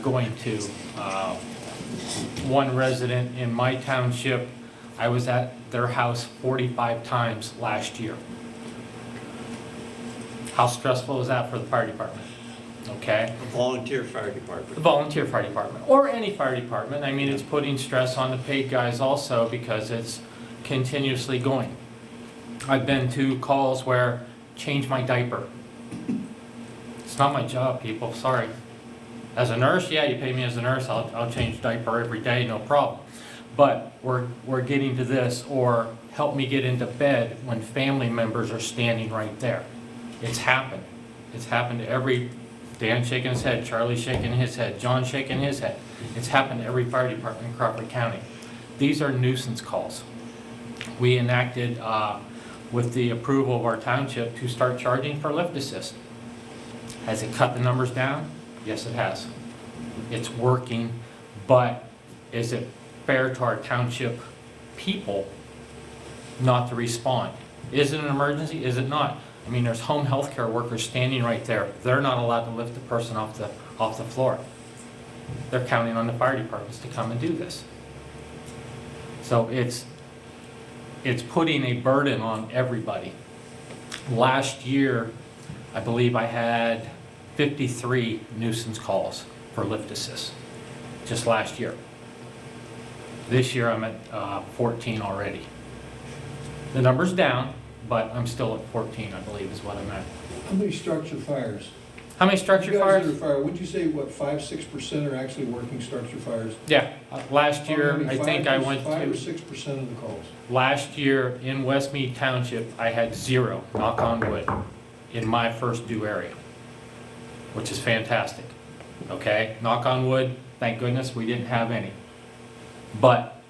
going to one resident in my township. I was at their house 45 times last year. How stressful is that for the fire department? Okay?
A volunteer fire department.
The volunteer fire department, or any fire department. I mean, it's putting stress on the paid guys also because it's continuously going. I've been to calls where, change my diaper. It's not my job, people, sorry. As a nurse, yeah, you pay me as a nurse, I'll change diaper every day, no problem. But we're getting to this, or help me get into bed when family members are standing right there. It's happened. It's happened to every, Dan shaking his head, Charlie shaking his head, John shaking his head. It's happened to every fire department in Crawford County. These are nuisance calls. We enacted, with the approval of our township, to start charging for lift assist. Has it cut the numbers down? Yes, it has. It's working, but is it fair to our township people not to respond? Is it an emergency? Is it not? I mean, there's home health care workers standing right there. They're not allowed to lift the person off the floor. They're counting on the fire departments to come and do this. So it's putting a burden on everybody. Last year, I believe I had 53 nuisance calls for lift assist, just last year. This year I'm at 14 already. The number's down, but I'm still at 14, I believe is what I'm at.
How many structure fires?
How many structure fires?
Would you say, what, 5-6% are actually working structure fires?
Yeah, last year, I think I went
5 or
to,
6% of the calls?
last year in Westmead Township, I had 0, knock on wood, in my first due area, which is fantastic. Okay, knock on wood, thank goodness we didn't have any. But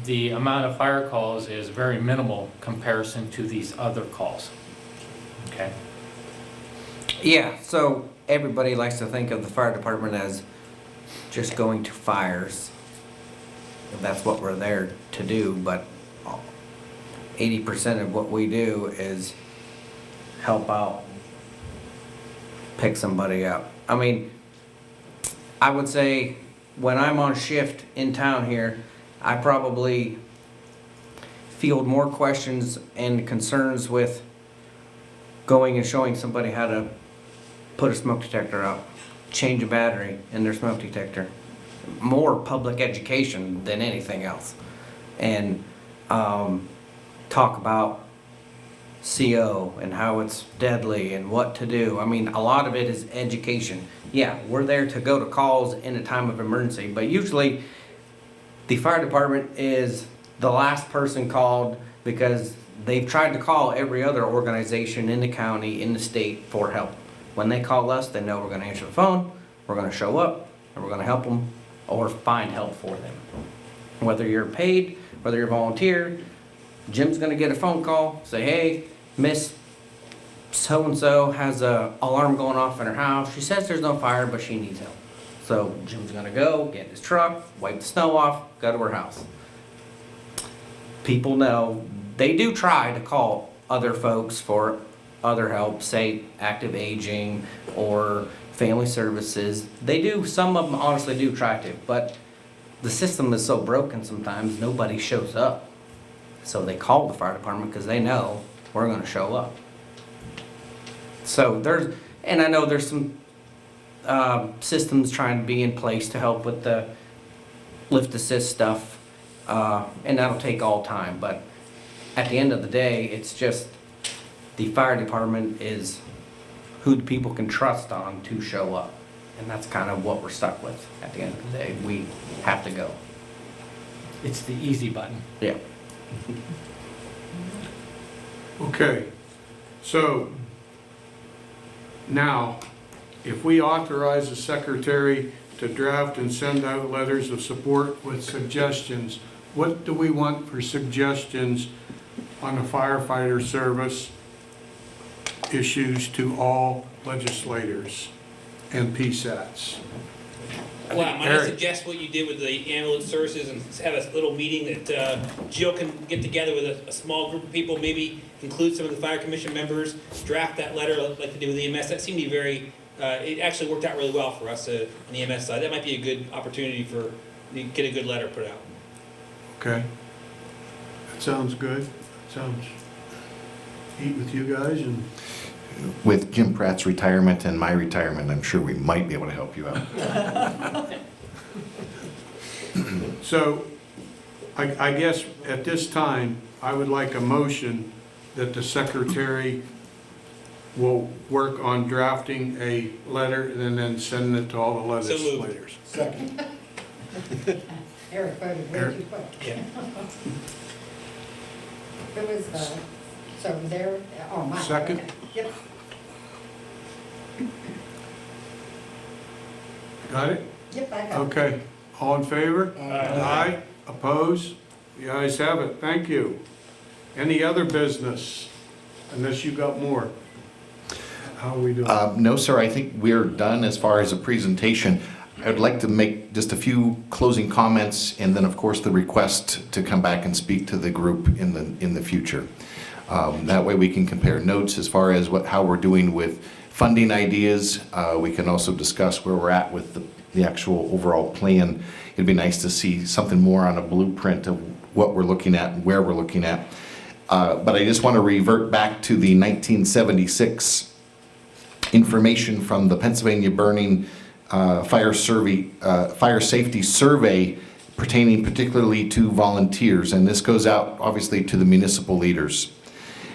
the amount of fire calls is very minimal comparison to these other calls. Okay?
Yeah, so everybody likes to think of the fire department as just going to fires. That's what we're there to do, but 80% of what we do is help out, pick somebody up. I mean, I would say when I'm on shift in town here, I probably field more questions and concerns with going and showing somebody how to put a smoke detector up, change a battery in their smoke detector. More public education than anything else. And talk about CO and how it's deadly and what to do. I mean, a lot of it is education. Yeah, we're there to go to calls in a time of emergency, but usually the fire department is the last person called because they've tried to call every other organization in the county, in the state for help. When they call us, they know we're going to answer the phone, we're going to show up, and we're going to help them or find help for them. Whether you're paid, whether you're volunteer, Jim's going to get a phone call, say, hey, Miss so-and-so has an alarm going off in her house. She says there's no fire, but she needs help. So Jim's going to go, get in his truck, wipe the snow off, go to her house. People know, they do try to call other folks for other help, say active aging or family services. They do, some of them honestly do try to, but the system is so broken sometimes nobody shows up. So they call the fire department because they know we're going to show up. So there's, and I know there's some systems trying to be in place to help with the lift assist stuff, and that'll take all time, but at the end of the day, it's just the fire department is who the people can trust on to show up, and that's kind of what we're stuck with at the end of the day. We have to go.
It's the easy button.
Yeah.
Okay, so now, if we authorize the secretary to draft and send out letters of support with suggestions. What do we want for suggestions on the firefighter service issues to all legislators and PSATs?
Well, I might
Eric.
suggest what you did with the ambulance services and have a little meeting that Jill can get together with a small group of people, maybe include some of the fire commission members, draft that letter like they did with EMS. That seemed to be very, it actually worked out really well for us on the EMS side. That might be a good opportunity for, to get a good letter put out.
Okay. That sounds good. Sounds, eat with you guys and
With Jim Pratt's retirement and my retirement, I'm sure we might be able to help you out.
so I guess at this time, I would like a motion that the secretary will work on drafting a letter and then sending it to all the
So moved.
legislators.
Second.
Eric voted way
Eric.
too quick.
Yeah.
Who was so there, oh, Mike.
Second.
Okay. Yep.
Got it?
Yep, I got it.
Okay. All in favor? Aye. Opposed? The ayes have it. Thank you. Any other business? Unless you got more. How are we doing?
No, sir, I think we're done as far as a presentation. I'd like to make just a few closing comments and then, of course, the request to come back and speak to the group in the future. That way we can compare notes as far as how we're doing with funding ideas. We can also discuss where we're at with the actual overall plan. It'd be nice to see something more on a blueprint of what we're looking at and where we're looking at. But I just want to revert back to the 1976 information from the Pennsylvania Burning Fire Safety Survey pertaining particularly to volunteers, and this goes out obviously to the municipal leaders.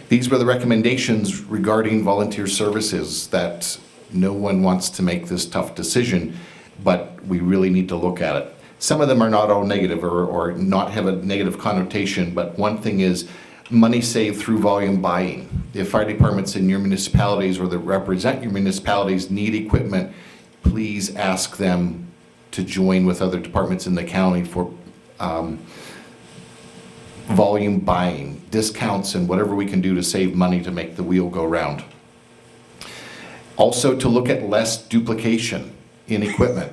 These were the recommendations regarding volunteer services, that no one wants to make this tough decision, but we really need to look at it. Some of them are not all negative or not have a negative connotation, but one thing is money saved through volume buying. If fire departments in your municipalities or that represent your municipalities need equipment, please ask them to join with other departments in the county for volume buying, discounts, and whatever we can do to save money to make the wheel go round. Also, to look at less duplication in equipment.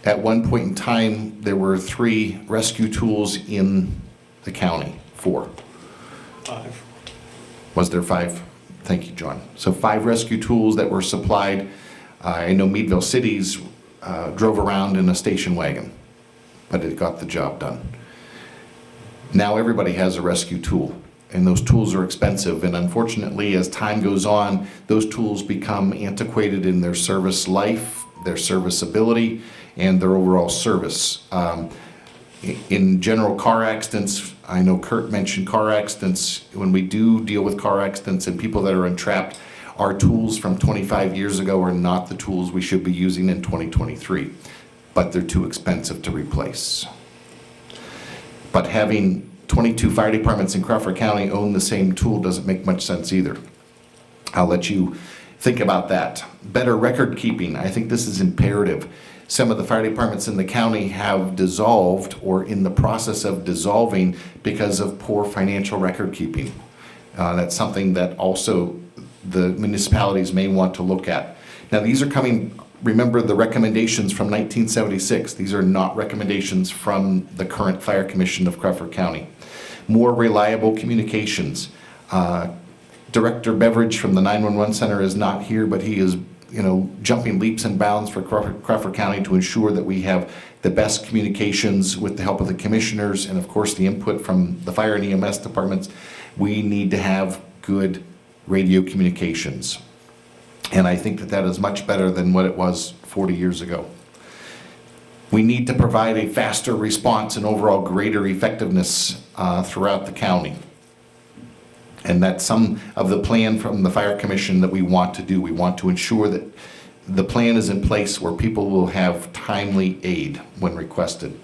At one point in time, there were 3 rescue tools in the county. 4.
5.
Was there 5? Thank you, John. So 5 rescue tools that were supplied. I know Meadville Cities drove around in a station wagon, but it got the job done. Now everybody has a rescue tool, and those tools are expensive, and unfortunately, as time goes on, those tools become antiquated in their service life, their serviceability, and their overall service. In general car accidents, I know Kurt mentioned car accidents. When we do deal with car accidents and people that are entrapped, our tools from 25 years ago are not the tools we should be using in 2023, but they're too expensive to replace. But having 22 fire departments in Crawford County own the same tool doesn't make much sense either. I'll let you think about that. Better record keeping, I think this is imperative. Some of the fire departments in the county have dissolved or in the process of dissolving because of poor financial record keeping. That's something that also the municipalities may want to look at. Now these are coming, remember the recommendations from 1976. These are not recommendations from the current Fire Commission of Crawford County. More reliable communications. Director Beveridge from the 911 Center is not here, but he is jumping leaps and bounds for Crawford County to ensure that we have the best communications with the help of the commissioners and of course the input from the fire and EMS departments. We need to have good radio communications. And I think that that is much better than what it was 40 years ago. We need to provide a faster response and overall greater effectiveness throughout the county. And that's some of the plan from the Fire Commission that we want to do. We want to ensure that the plan is in place where people will have timely aid when requested.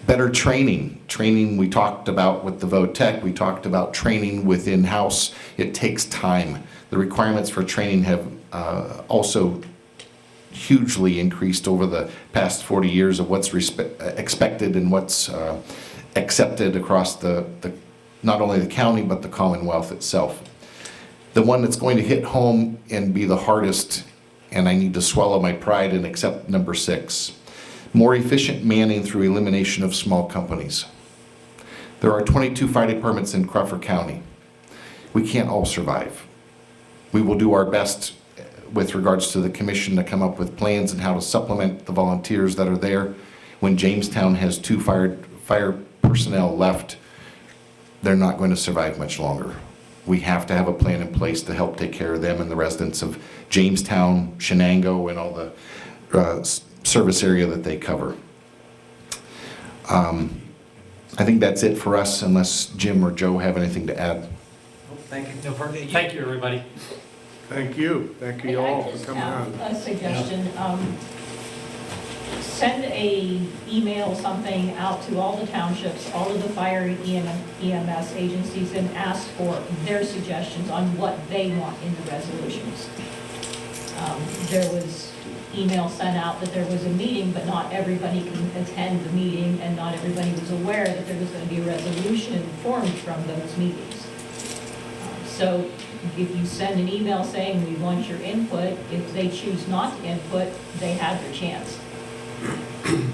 Better training. Training we talked about with the VOTEC. We talked about training within house. It takes time. The requirements for training have also hugely increased over the past 40 years of what's expected and what's accepted across not only the county but the Commonwealth itself. The one that's going to hit home and be the hardest, and I need to swallow my pride and accept number 6, more efficient manning through elimination of small companies. There are 22 fire departments in Crawford County. We can't all survive. We will do our best with regards to the commission to come up with plans and how to supplement the volunteers that are there. When Jamestown has 2 fire personnel left, they're not going to survive much longer. We have to have a plan in place to help take care of them and the residents of Jamestown, Shenango, and all the service area that they cover. I think that's it for us, unless Jim or Joe have anything to add.
Thank you.
Thank you, everybody.
Thank you. Thank you all for coming
I
on.
just have a suggestion. Send a email, something out to all the townships, all of the fire and EMS agencies, and ask for their suggestions on what they want in the resolutions. There was email sent out that there was a meeting, but not everybody can attend the meeting, and not everybody was aware that there was going to be a resolution formed from those meetings. So if you send an email saying we want your input, if they choose not to input, they have their chance.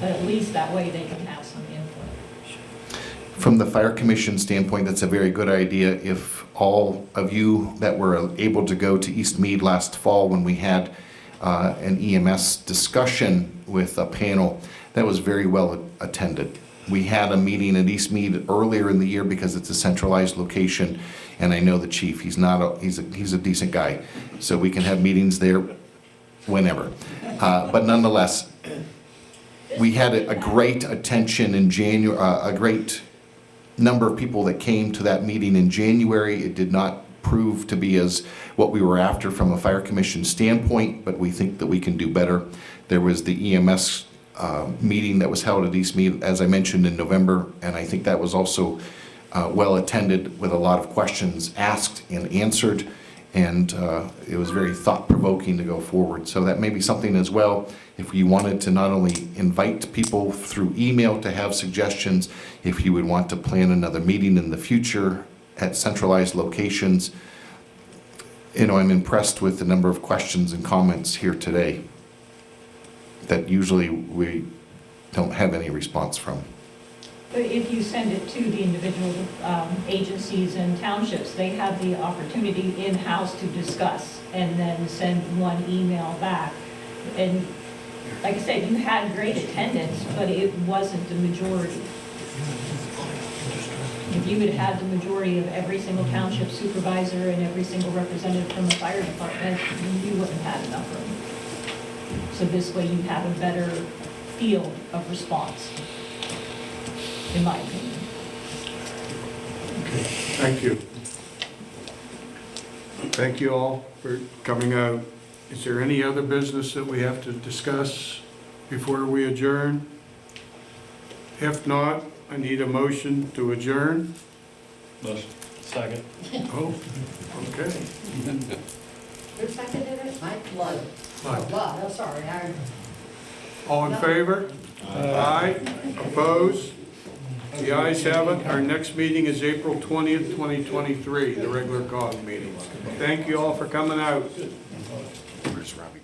But at least that way they can have some input.
From the Fire Commission standpoint, that's a very good idea. If all of you that were able to go to East Mead last fall when we had an EMS discussion with a panel, that was very well attended. We had a meeting at East Mead earlier in the year because it's a centralized location, and I know the chief, he's a decent guy, so we can have meetings there whenever. But nonetheless, we had a great attention in January, a great number of people that came to that meeting in January. It did not prove to be as what we were after from a fire commission standpoint, but we think that we can do better. There was the EMS meeting that was held at East Mead, as I mentioned, in November, and I think that was also well attended with a lot of questions asked and answered, and it was very thought-provoking to go forward. So that may be something as well, if you wanted to not only invite people through email to have suggestions, if you would want to plan another meeting in the future at centralized locations. You know, I'm impressed with the number of questions and comments here today that usually we don't have any response from.
But if you send it to the individual agencies and townships, they have the opportunity in-house to discuss and then send one email back. And like I said, you had great attendance, but it wasn't the majority. If you had had the majority of every single township supervisor and every single representative from the fire department, you wouldn't have had enough room. So this way you have a better field of response, in my opinion.
Thank you. Thank you all for coming out. Is there any other business that we have to discuss before we adjourn? If not, I need a motion to adjourn.
Motion. Second.
Oh, okay.
Who seconded it? Mike Blood.
Mike.
Blood, oh, sorry.
All in favor? Aye. Opposed? The ayes have it. Our next meeting is April 20th, 2023, the regular COG meeting. Thank you all for coming out.
Where's Robbie?